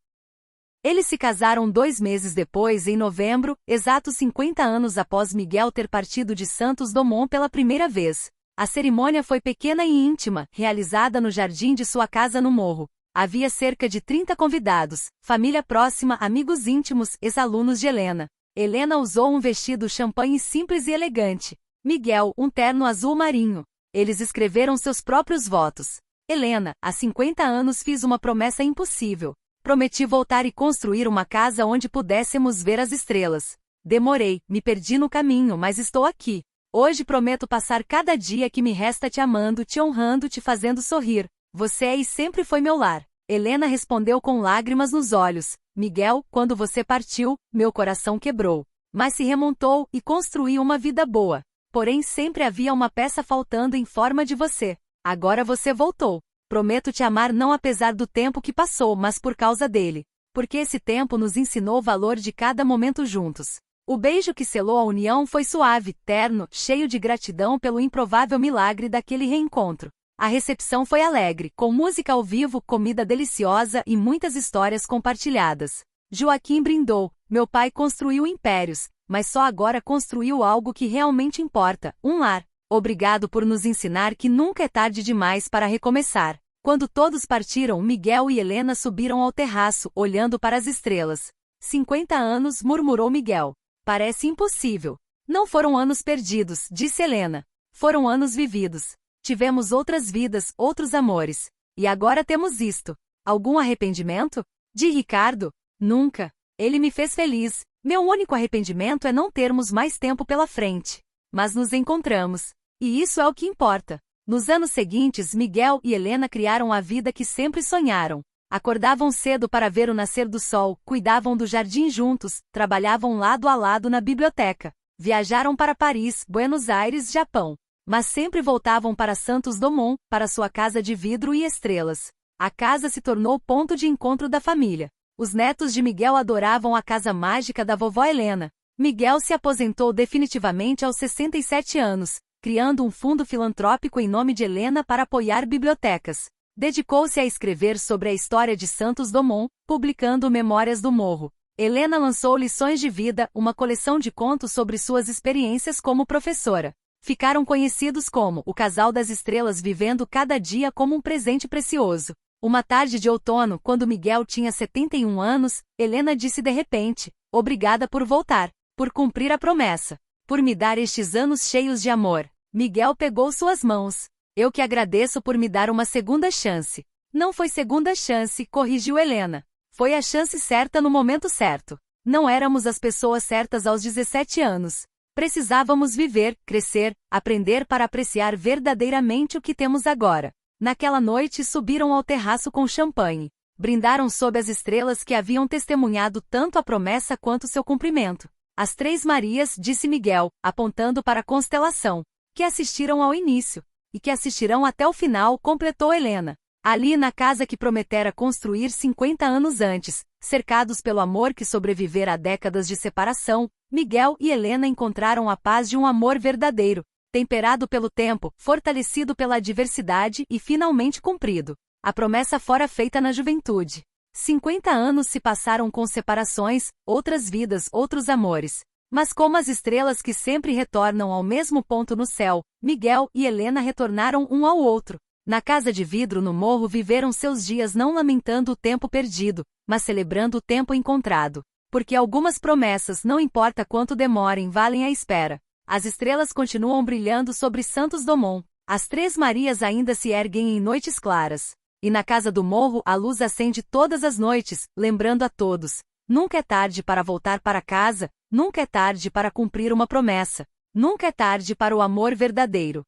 Speaker 1: Eles se casaram 2 meses depois, em novembro, exatos 50 anos após Miguel ter partido de Santos Dumont pela primeira vez. A cerimônia foi pequena e íntima, realizada no jardim de sua casa no Morro. Havia cerca de 30 convidados, família próxima, amigos íntimos, ex-alunos de Helena. Helena usou um vestido champanhe simples e elegante. Miguel, um terno azul marinho. Eles escreveram seus próprios votos. Helena, há 50 anos fiz uma promessa impossível. Prometi voltar e construir uma casa onde pudéssemos ver as estrelas. Demorei, me perdi no caminho, mas estou aqui. Hoje prometo passar cada dia que me resta te amando, te honrando, te fazendo sorrir. Você é e sempre foi meu lar. Helena respondeu com lágrimas nos olhos. Miguel, quando você partiu, meu coração quebrou. Mas se remontou e construiu uma vida boa. Porém sempre havia uma peça faltando em forma de você. Agora você voltou. Prometo te amar não apesar do tempo que passou, mas por causa dele. Porque esse tempo nos ensinou o valor de cada momento juntos. O beijo que selou a união foi suave, terno, cheio de gratidão pelo improvável milagre daquele reencontro. A recepção foi alegre, com música ao vivo, comida deliciosa e muitas histórias compartilhadas. Joaquim brindou. Meu pai construiu impérios, mas só agora construiu algo que realmente importa, um lar. Obrigado por nos ensinar que nunca é tarde demais para recomeçar. Quando todos partiram, Miguel e Helena subiram ao terraço, olhando para as estrelas. 50 anos, murmurou Miguel. Parece impossível. Não foram anos perdidos, disse Helena. Foram anos vividos. Tivemos outras vidas, outros amores. E agora temos isto. Algum arrependimento? De Ricardo? Nunca. Ele me fez feliz. Meu único arrependimento é não termos mais tempo pela frente. Mas nos encontramos. E isso é o que importa. Nos anos seguintes, Miguel e Helena criaram a vida que sempre sonharam. Acordavam cedo para ver o nascer do sol, cuidavam do jardim juntos, trabalhavam lado a lado na biblioteca. Viajaram para Paris, Buenos Aires, Japão. Mas sempre voltavam para Santos Dumont, para sua casa de vidro e estrelas. A casa se tornou o ponto de encontro da família. Os netos de Miguel adoravam a casa mágica da vovó Helena. Miguel se aposentou definitivamente aos 67 anos, criando um fundo filantrópico em nome de Helena para apoiar bibliotecas. Dedicou-se a escrever sobre a história de Santos Dumont, publicando Memórias do Morro. Helena lançou Lições de Vida, uma coleção de contos sobre suas experiências como professora. Ficaram conhecidos como o Casal das Estrelas, vivendo cada dia como um presente precioso. Uma tarde de outono, quando Miguel tinha 71 anos, Helena disse de repente: obrigada por voltar, por cumprir a promessa, por me dar estes anos cheios de amor. Miguel pegou suas mãos. Eu que agradeço por me dar uma segunda chance. Não foi segunda chance, corrigiu Helena. Foi a chance certa no momento certo. Não éramos as pessoas certas aos 17 anos. Precisávamos viver, crescer, aprender para apreciar verdadeiramente o que temos agora. Naquela noite subiram ao terraço com champanhe. Brindaram sob as estrelas que haviam testemunhado tanto a promessa quanto seu cumprimento. As Três Marias, disse Miguel, apontando para a constelação, que assistiram ao início, e que assistirão até o final, completou Helena. Ali na casa que prometera construir 50 anos antes, cercados pelo amor que sobrevivera a décadas de separação, Miguel e Helena encontraram a paz de um amor verdadeiro, temperado pelo tempo, fortalecido pela adversidade e finalmente cumprido. A promessa fora feita na juventude. 50 anos se passaram com separações, outras vidas, outros amores. Mas como as estrelas que sempre retornam ao mesmo ponto no céu, Miguel e Helena retornaram um ao outro. Na casa de vidro no morro viveram seus dias não lamentando o tempo perdido, mas celebrando o tempo encontrado. Porque algumas promessas, não importa quanto demorem, valem a espera. As estrelas continuam brilhando sobre Santos Dumont. As Três Marias ainda se erguem em noites claras. E na casa do morro a luz acende todas as noites, lembrando a todos. Nunca é tarde para voltar para casa, nunca é tarde para cumprir uma promessa. Nunca é tarde para o amor verdadeiro.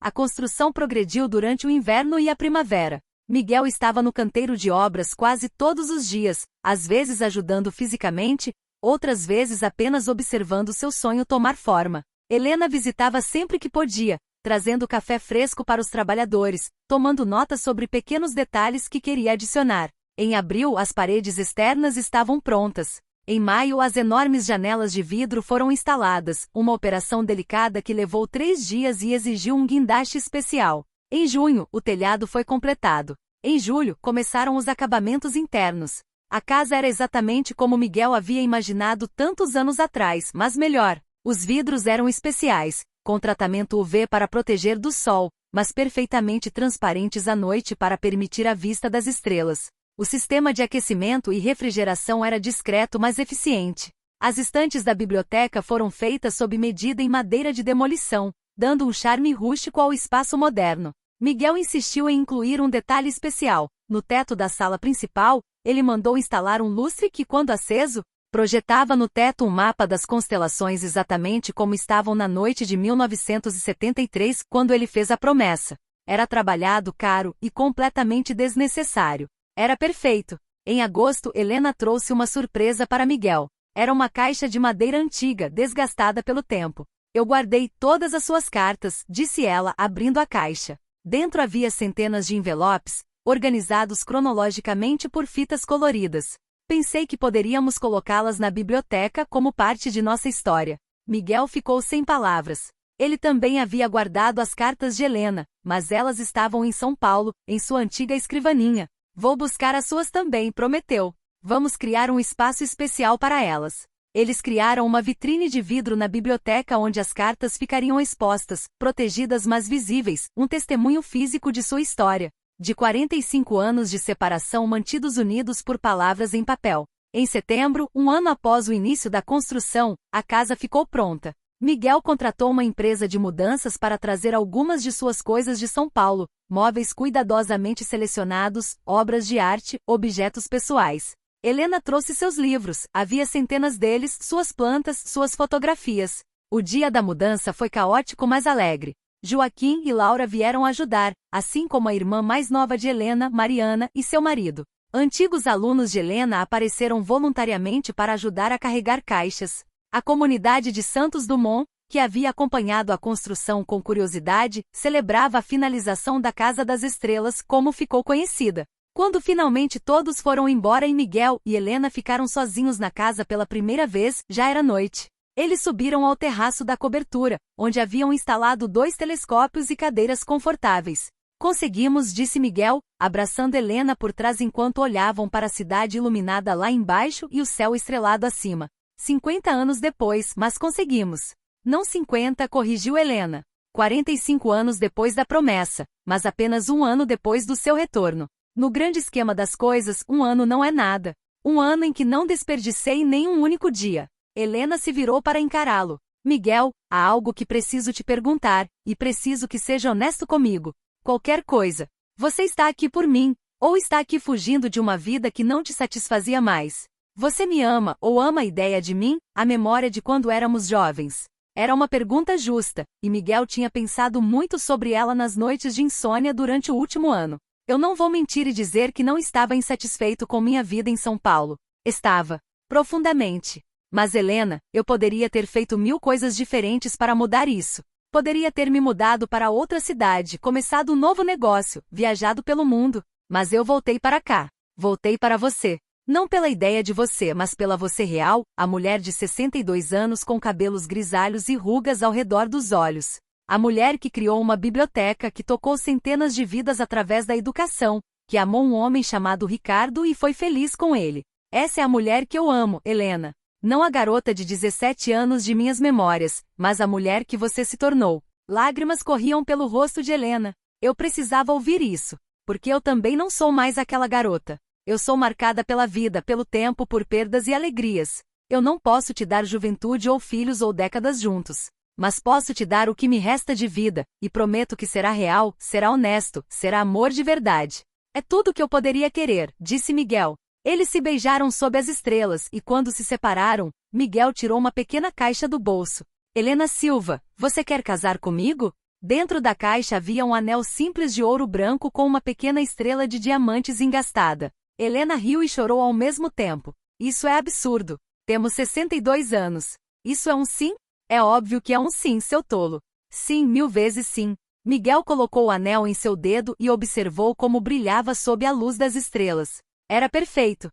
Speaker 1: A construção progrediu durante o inverno e a primavera. Miguel estava no canteiro de obras quase todos os dias, às vezes ajudando fisicamente, outras vezes apenas observando seu sonho tomar forma. Helena visitava sempre que podia, trazendo café fresco para os trabalhadores, tomando notas sobre pequenos detalhes que queria adicionar. Em abril, as paredes externas estavam prontas. Em maio, as enormes janelas de vidro foram instaladas, uma operação delicada que levou 3 dias e exigiu um guindaste especial. Em junho, o telhado foi completado. Em julho, começaram os acabamentos internos. A casa era exatamente como Miguel havia imaginado tantos anos atrás, mas melhor. Os vidros eram especiais, com tratamento UV para proteger do sol, mas perfeitamente transparentes à noite para permitir a vista das estrelas. O sistema de aquecimento e refrigeração era discreto mas eficiente. As estantes da biblioteca foram feitas sob medida em madeira de demolição, dando um charme rústico ao espaço moderno. Miguel insistiu em incluir um detalhe especial. No teto da sala principal, ele mandou instalar um lustre que, quando aceso, projetava no teto um mapa das constelações exatamente como estavam na noite de 1973, quando ele fez a promessa. Era trabalhado caro e completamente desnecessário. Era perfeito. Em agosto, Helena trouxe uma surpresa para Miguel. Era uma caixa de madeira antiga, desgastada pelo tempo. Eu guardei todas as suas cartas, disse ela, abrindo a caixa. Dentro havia centenas de envelopes, organizados cronologicamente por fitas coloridas. Pensei que poderíamos colocá-las na biblioteca como parte de nossa história. Miguel ficou sem palavras. Ele também havia guardado as cartas de Helena, mas elas estavam em São Paulo, em sua antiga escrivaninha. Vou buscar as suas também, prometeu. Vamos criar um espaço especial para elas. Eles criaram uma vitrine de vidro na biblioteca onde as cartas ficariam expostas, protegidas mas visíveis, um testemunho físico de sua história. De 45 anos de separação mantidos unidos por palavras em papel. Em setembro, um ano após o início da construção, a casa ficou pronta. Miguel contratou uma empresa de mudanças para trazer algumas de suas coisas de São Paulo, móveis cuidadosamente selecionados, obras de arte, objetos pessoais. Helena trouxe seus livros, havia centenas deles, suas plantas, suas fotografias. O dia da mudança foi caótico mas alegre. Joaquim e Laura vieram ajudar, assim como a irmã mais nova de Helena, Mariana, e seu marido. Antigos alunos de Helena apareceram voluntariamente para ajudar a carregar caixas. A comunidade de Santos Dumont, que havia acompanhado a construção com curiosidade, celebrava a finalização da Casa das Estrelas, como ficou conhecida. Quando finalmente todos foram embora e Miguel e Helena ficaram sozinhos na casa pela primeira vez, já era noite. Eles subiram ao terraço da cobertura, onde haviam instalado 2 telescópios e cadeiras confortáveis. Conseguimos, disse Miguel, abraçando Helena por trás enquanto olhavam para a cidade iluminada lá embaixo e o céu estrelado acima. 50 anos depois, mas conseguimos. Não 50, corrigiu Helena. 45 anos depois da promessa, mas apenas 1 ano depois do seu retorno. No grande esquema das coisas, 1 ano não é nada. 1 ano em que não desperdicei nem um único dia. Helena se virou para encará-lo. Miguel, há algo que preciso te perguntar, e preciso que seja honesto comigo. Qualquer coisa. Você está aqui por mim, ou está aqui fugindo de uma vida que não te satisfazia mais? Você me ama ou ama a ideia de mim, a memória de quando éramos jovens? Era uma pergunta justa, e Miguel tinha pensado muito sobre ela nas noites de insônia durante o último ano. Eu não vou mentir e dizer que não estava insatisfeito com minha vida em São Paulo. Estava. Profundamente. Mas Helena, eu poderia ter feito 1000 coisas diferentes para mudar isso. Poderia ter me mudado para outra cidade, começado um novo negócio, viajado pelo mundo. Mas eu voltei para cá. Voltei para você. Não pela ideia de você, mas pela você real, a mulher de 62 anos com cabelos grisalhos e rugas ao redor dos olhos. A mulher que criou uma biblioteca que tocou centenas de vidas através da educação, que amou um homem chamado Ricardo e foi feliz com ele. Essa é a mulher que eu amo, Helena. Não a garota de 17 anos de minhas memórias, mas a mulher que você se tornou. Lágrimas corriam pelo rosto de Helena. Eu precisava ouvir isso, porque eu também não sou mais aquela garota. Eu sou marcada pela vida, pelo tempo, por perdas e alegrias. Eu não posso te dar juventude ou filhos ou décadas juntos. Mas posso te dar o que me resta de vida, e prometo que será real, será honesto, será amor de verdade. É tudo o que eu poderia querer, disse Miguel. Eles se beijaram sob as estrelas e quando se separaram, Miguel tirou uma pequena caixa do bolso. Helena Silva, você quer casar comigo? Dentro da caixa havia um anel simples de ouro branco com uma pequena estrela de diamantes engastada. Helena riu e chorou ao mesmo tempo. Isso é absurdo. Temos 62 anos. Isso é um sim? É óbvio que é um sim, seu tolo. Sim, 1000 vezes sim. Miguel colocou o anel em seu dedo e observou como brilhava sob a luz das estrelas. Era perfeito.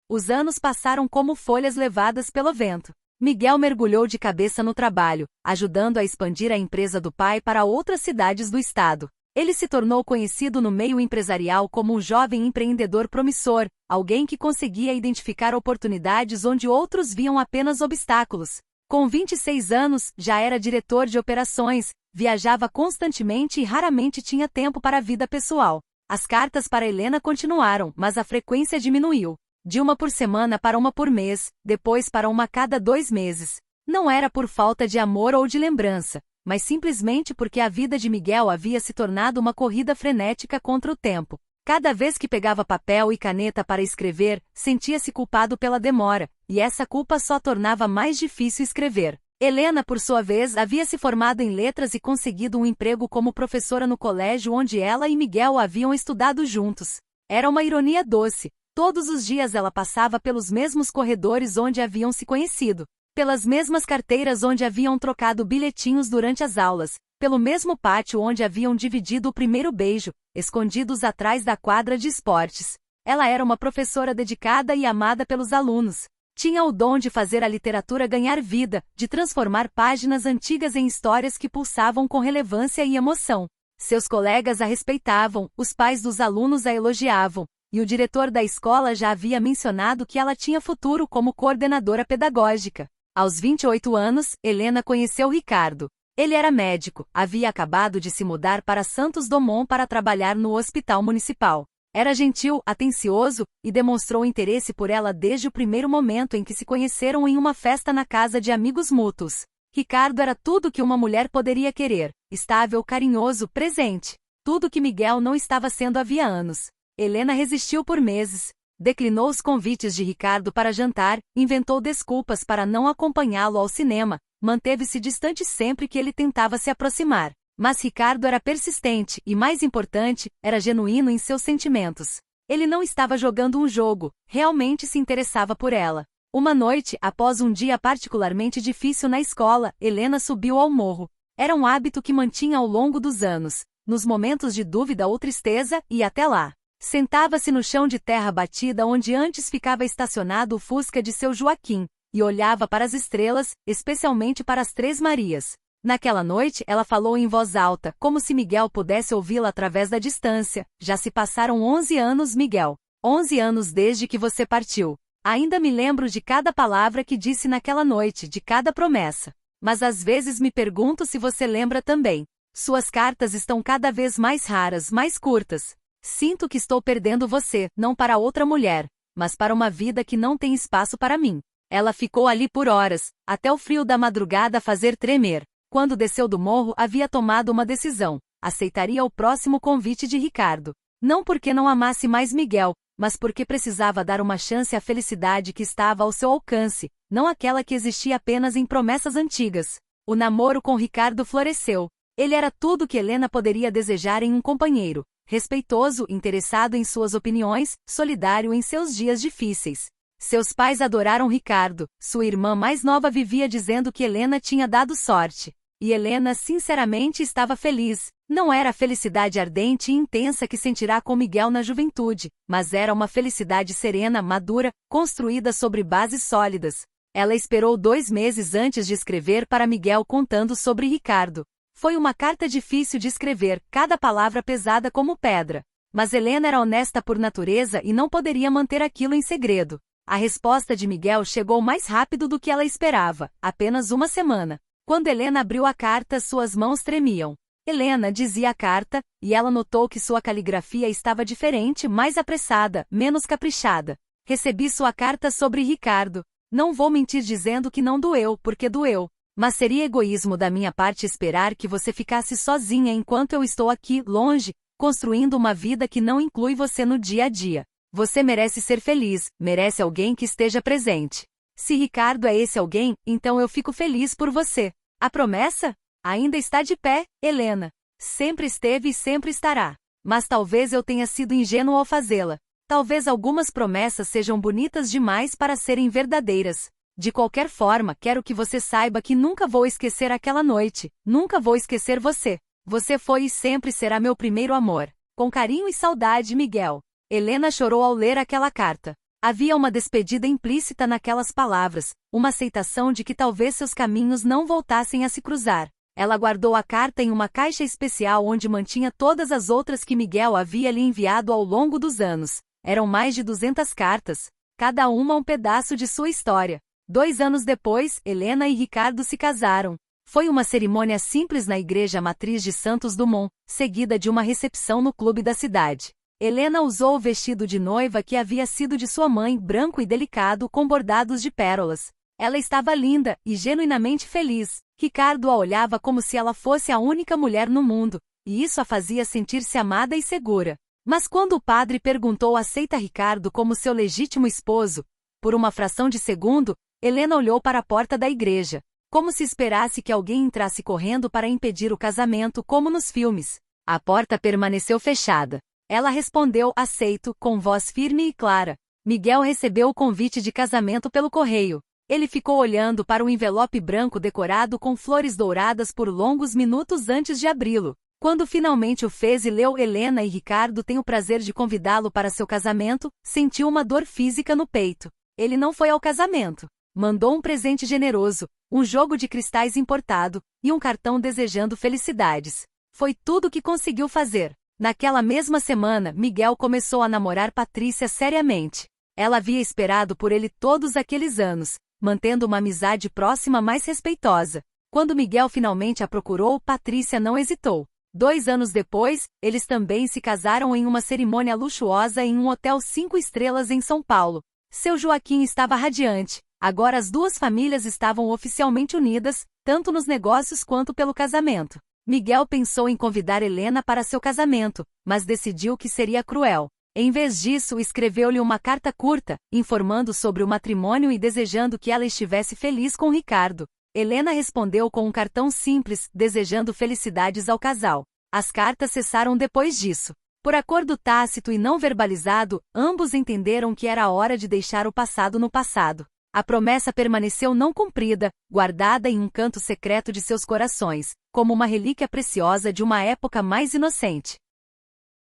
Speaker 1: Os anos passaram como folhas levadas pelo vento. Miguel mergulhou de cabeça no trabalho, ajudando a expandir a empresa do pai para outras cidades do estado. Ele se tornou conhecido no meio empresarial como um jovem empreendedor promissor, alguém que conseguia identificar oportunidades onde outros viam apenas obstáculos. Com 26 anos, já era diretor de operações, viajava constantemente e raramente tinha tempo para a vida pessoal. As cartas para Helena continuaram, mas a frequência diminuiu. De uma por semana para uma por mês, depois para uma cada 2 meses. Não era por falta de amor ou de lembrança, mas simplesmente porque a vida de Miguel havia se tornado uma corrida frenética contra o tempo. Cada vez que pegava papel e caneta para escrever, sentia-se culpado pela demora, e essa culpa só tornava mais difícil escrever. Helena, por sua vez, havia se formado em letras e conseguido um emprego como professora no colégio onde ela e Miguel haviam estudado juntos. Era uma ironia doce. Todos os dias ela passava pelos mesmos corredores onde haviam se conhecido, pelas mesmas carteiras onde haviam trocado bilhetinhos durante as aulas, pelo mesmo pátio onde haviam dividido o primeiro beijo, escondidos atrás da quadra de esportes. Ela era uma professora dedicada e amada pelos alunos. Tinha o dom de fazer a literatura ganhar vida, de transformar páginas antigas em histórias que pulsavam com relevância e emoção. Seus colegas a respeitavam, os pais dos alunos a elogiavam, e o diretor da escola já havia mencionado que ela tinha futuro como coordenadora pedagógica. Aos 28 anos, Helena conheceu Ricardo. Ele era médico, havia acabado de se mudar para Santos Dumont para trabalhar no hospital municipal. Era gentil, atencioso, e demonstrou interesse por ela desde o primeiro momento em que se conheceram em uma festa na casa de amigos mútuos. Ricardo era tudo que uma mulher poderia querer, estável, carinhoso, presente. Tudo que Miguel não estava sendo havia anos. Helena resistiu por meses. Declinou os convites de Ricardo para jantar, inventou desculpas para não acompanhá-lo ao cinema, manteve-se distante sempre que ele tentava se aproximar. Mas Ricardo era persistente e, mais importante, era genuíno em seus sentimentos. Ele não estava jogando um jogo, realmente se interessava por ela. Uma noite, após um dia particularmente difícil na escola, Helena subiu ao morro. Era um hábito que mantinha ao longo dos anos, nos momentos de dúvida ou tristeza, e até lá. Sentava-se no chão de terra batida onde antes ficava estacionado o Fusca de seu Joaquim, e olhava para as estrelas, especialmente para as Três Marias. Naquela noite, ela falou em voz alta, como se Miguel pudesse ouvi-la através da distância. Já se passaram 11 anos, Miguel. 11 anos desde que você partiu. Ainda me lembro de cada palavra que disse naquela noite, de cada promessa. Mas às vezes me pergunto se você lembra também. Suas cartas estão cada vez mais raras, mais curtas. Sinto que estou perdendo você, não para outra mulher, mas para uma vida que não tem espaço para mim. Ela ficou ali por horas, até o frio da madrugada fazer tremer. Quando desceu do morro, havia tomado uma decisão. Aceitaria o próximo convite de Ricardo. Não porque não amasse mais Miguel, mas porque precisava dar uma chance à felicidade que estava ao seu alcance, não aquela que existia apenas em promessas antigas. O namoro com Ricardo floresceu. Ele era tudo que Helena poderia desejar em um companheiro. Respeitoso, interessado em suas opiniões, solidário em seus dias difíceis. Seus pais adoraram Ricardo, sua irmã mais nova vivia dizendo que Helena tinha dado sorte. E Helena sinceramente estava feliz. Não era a felicidade ardente e intensa que sentirá com Miguel na juventude, mas era uma felicidade serena, madura, construída sobre bases sólidas. Ela esperou 2 meses antes de escrever para Miguel contando sobre Ricardo. Foi uma carta difícil de escrever, cada palavra pesada como pedra. Mas Helena era honesta por natureza e não poderia manter aquilo em segredo. A resposta de Miguel chegou mais rápido do que ela esperava, apenas uma semana. Quando Helena abriu a carta, suas mãos tremiam. Helena dizia a carta, e ela notou que sua caligrafia estava diferente, mais apressada, menos caprichada. Recebi sua carta sobre Ricardo. Não vou mentir dizendo que não doeu, porque doeu. Mas seria egoísmo da minha parte esperar que você ficasse sozinha enquanto eu estou aqui, longe, construindo uma vida que não inclui você no dia a dia. Você merece ser feliz, merece alguém que esteja presente. Se Ricardo é esse alguém, então eu fico feliz por você. A promessa? Ainda está de pé, Helena. Sempre esteve e sempre estará. Mas talvez eu tenha sido ingênuo ao fazê-la. Talvez algumas promessas sejam bonitas demais para serem verdadeiras. De qualquer forma, quero que você saiba que nunca vou esquecer aquela noite, nunca vou esquecer você. Você foi e sempre será meu primeiro amor. Com carinho e saudade, Miguel. Helena chorou ao ler aquela carta. Havia uma despedida implícita naquelas palavras, uma aceitação de que talvez seus caminhos não voltassem a se cruzar. Ela guardou a carta em uma caixa especial onde mantinha todas as outras que Miguel havia lhe enviado ao longo dos anos. Eram mais de 200 cartas, cada uma um pedaço de sua história. 2 anos depois, Helena e Ricardo se casaram. Foi uma cerimônia simples na igreja matriz de Santos Dumont, seguida de uma recepção no clube da cidade. Helena usou o vestido de noiva que havia sido de sua mãe, branco e delicado com bordados de pérolas. Ela estava linda e genuinamente feliz. Ricardo a olhava como se ela fosse a única mulher no mundo, e isso a fazia sentir-se amada e segura. Mas quando o padre perguntou aceita Ricardo como seu legítimo esposo, por uma fração de segundo, Helena olhou para a porta da igreja, como se esperasse que alguém entrasse correndo para impedir o casamento como nos filmes. A porta permaneceu fechada. Ela respondeu aceito, com voz firme e clara. Miguel recebeu o convite de casamento pelo correio. Ele ficou olhando para o envelope branco decorado com flores douradas por longos minutos antes de abri-lo. Quando finalmente o fez e leu Helena e Ricardo têm o prazer de convidá-lo para seu casamento, sentiu uma dor física no peito. Ele não foi ao casamento. Mandou um presente generoso, um jogo de cristais importado, e um cartão desejando felicidades. Foi tudo o que conseguiu fazer. Naquela mesma semana, Miguel começou a namorar Patrícia seriamente. Ela havia esperado por ele todos aqueles anos, mantendo uma amizade próxima mais respeitosa. Quando Miguel finalmente a procurou, Patrícia não hesitou. 2 anos depois, eles também se casaram em uma cerimônia luxuosa em um hotel 5 estrelas em São Paulo. Seu Joaquim estava radiante. Agora as duas famílias estavam oficialmente unidas, tanto nos negócios quanto pelo casamento. Miguel pensou em convidar Helena para seu casamento, mas decidiu que seria cruel. Em vez disso, escreveu-lhe uma carta curta, informando sobre o matrimônio e desejando que ela estivesse feliz com Ricardo. Helena respondeu com um cartão simples, desejando felicidades ao casal. As cartas cessaram depois disso. Por acordo tácito e não verbalizado, ambos entenderam que era a hora de deixar o passado no passado. A promessa permaneceu não cumprida, guardada em um canto secreto de seus corações, como uma relíquia preciosa de uma época mais inocente.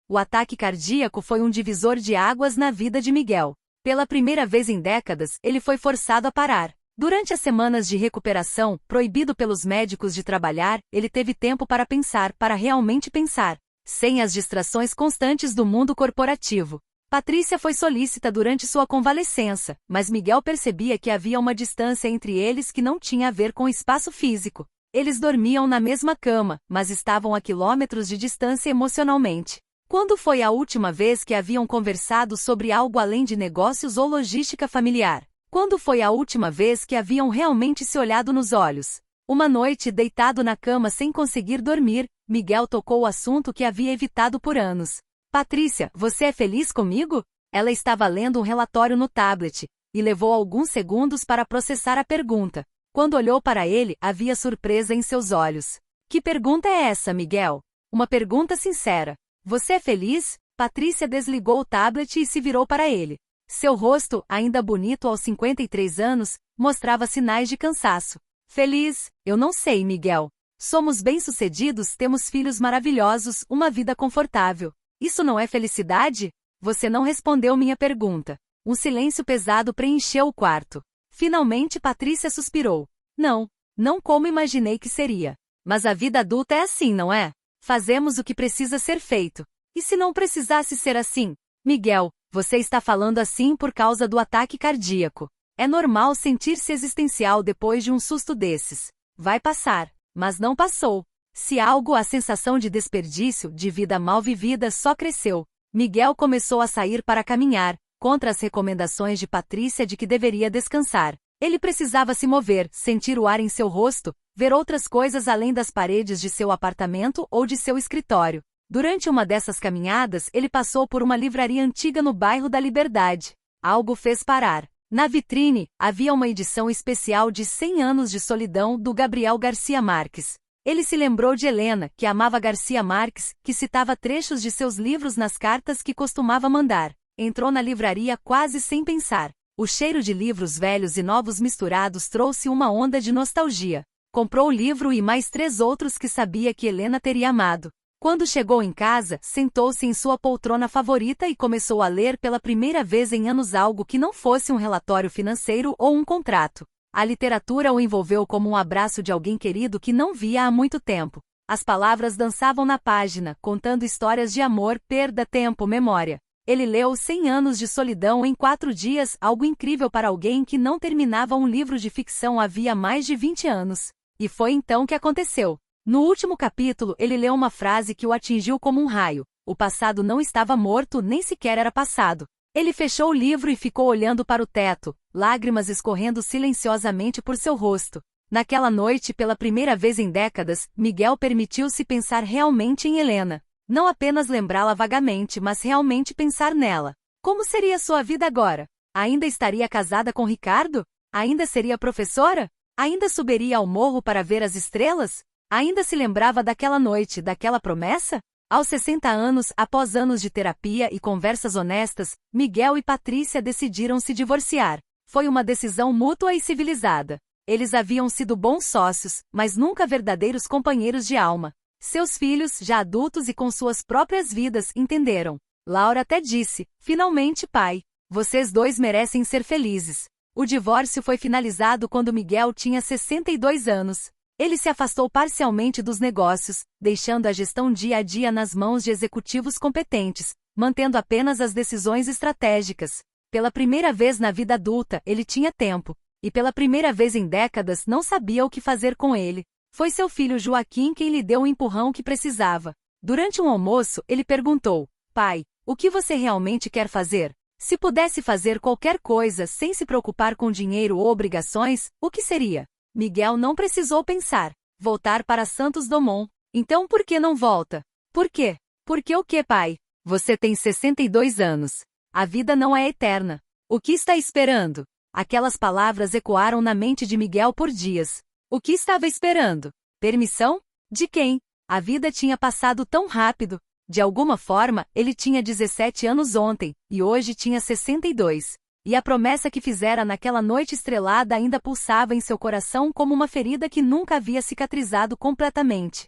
Speaker 1: O ataque cardíaco foi um divisor de águas na vida de Miguel. Pela primeira vez em décadas, ele foi forçado a parar. Durante as semanas de recuperação, proibido pelos médicos de trabalhar, ele teve tempo para realmente pensar, sem as distrações constantes do mundo corporativo. Patrícia foi solícita durante sua convalescença, mas Miguel percebia que havia uma distância entre eles que não tinha a ver com espaço físico. Eles dormiam na mesma cama, mas estavam a quilômetros de distância emocionalmente. Quando foi a última vez que haviam conversado sobre algo além de negócios ou logística familiar? Quando foi a última vez que haviam realmente se olhado nos olhos? Uma noite, deitado na cama sem conseguir dormir, Miguel tocou o assunto que havia evitado por anos. Patrícia, você é feliz comigo? Ela estava lendo um relatório no tablet, e levou alguns segundos para processar a pergunta. Quando olhou para ele, havia surpresa em seus olhos. Que pergunta é essa, Miguel? Uma pergunta sincera. Você é feliz? Patrícia desligou o tablet e se virou para ele. Seu rosto, ainda bonito aos 53 anos, mostrava sinais de cansaço. Feliz? Eu não sei, Miguel. Somos bem-sucedidos, temos filhos maravilhosos, uma vida confortável. Isso não é felicidade? Você não respondeu minha pergunta. Um silêncio pesado preencheu o quarto. Finalmente Patrícia suspirou. Não como imaginei que seria. Mas a vida adulta é assim, não é? Fazemos o que precisa ser feito. E se não precisasse ser assim? Miguel, você está falando assim por causa do ataque cardíaco. É normal sentir-se existencial depois de um susto desses. Vai passar. Mas não passou. Se algo, a sensação de desperdício, de vida mal vivida só cresceu. Miguel começou a sair para caminhar, contra as recomendações de Patrícia de que deveria descansar. Ele precisava se mover, sentir o ar em seu rosto, ver outras coisas além das paredes de seu apartamento ou de seu escritório. Durante uma dessas caminhadas, ele passou por uma livraria antiga no bairro da Liberdade. Algo fez parar. Na vitrine, havia uma edição especial de 100 anos de solidão do Gabriel Garcia Marques. Ele se lembrou de Helena, que amava Garcia Marques, que citava trechos de seus livros nas cartas que costumava mandar. Entrou na livraria quase sem pensar. O cheiro de livros velhos e novos misturados trouxe uma onda de nostalgia. Comprou o livro e mais 3 outros que sabia que Helena teria amado. Quando chegou em casa, sentou-se em sua poltrona favorita e começou a ler pela primeira vez em anos algo que não fosse um relatório financeiro ou um contrato. A literatura o envolveu como um abraço de alguém querido que não via há muito tempo. As palavras dançavam na página, contando histórias de amor, perda, tempo, memória. Ele leu 100 anos de solidão em 4 dias, algo incrível para alguém que não terminava um livro de ficção havia mais de 20 anos. E foi então que aconteceu. No último capítulo, ele leu uma frase que o atingiu como um raio. O passado não estava morto, nem sequer era passado. Ele fechou o livro e ficou olhando para o teto, lágrimas escorrendo silenciosamente por seu rosto. Naquela noite, pela primeira vez em décadas, Miguel permitiu-se pensar realmente em Helena. Não apenas lembrá-la vagamente, mas realmente pensar nela. Como seria sua vida agora? Ainda estaria casada com Ricardo? Ainda seria professora? Ainda subiria ao morro para ver as estrelas? Ainda se lembrava daquela noite, daquela promessa? Aos 60 anos, após anos de terapia e conversas honestas, Miguel e Patrícia decidiram se divorciar. Foi uma decisão mútua e civilizada. Eles haviam sido bons sócios, mas nunca verdadeiros companheiros de alma. Seus filhos, já adultos e com suas próprias vidas, entenderam. Laura até disse: "Finalmente, pai, vocês dois merecem ser felizes." O divórcio foi finalizado quando Miguel tinha 62 anos. Ele se afastou parcialmente dos negócios, deixando a gestão dia a dia nas mãos de executivos competentes, mantendo apenas as decisões estratégicas. Pela primeira vez na vida adulta, ele tinha tempo, e pela primeira vez em décadas não sabia o que fazer com ele. Foi seu filho Joaquim quem lhe deu o empurrão que precisava. Durante um almoço, ele perguntou: "Pai, o que você realmente quer fazer? Se pudesse fazer qualquer coisa sem se preocupar com dinheiro ou obrigações, o que seria?" Miguel não precisou pensar. Voltar para Santos Dumont. Então por que não volta? Por quê? Por que o quê, pai? Você tem 62 anos. A vida não é eterna. O que está esperando? Aquelas palavras ecoaram na mente de Miguel por dias. O que estava esperando? Permissão? De quem? A vida tinha passado tão rápido. De alguma forma, ele tinha 17 anos ontem, e hoje tinha 62. E a promessa que fizera naquela noite estrelada ainda pulsava em seu coração como uma ferida que nunca havia cicatrizado completamente.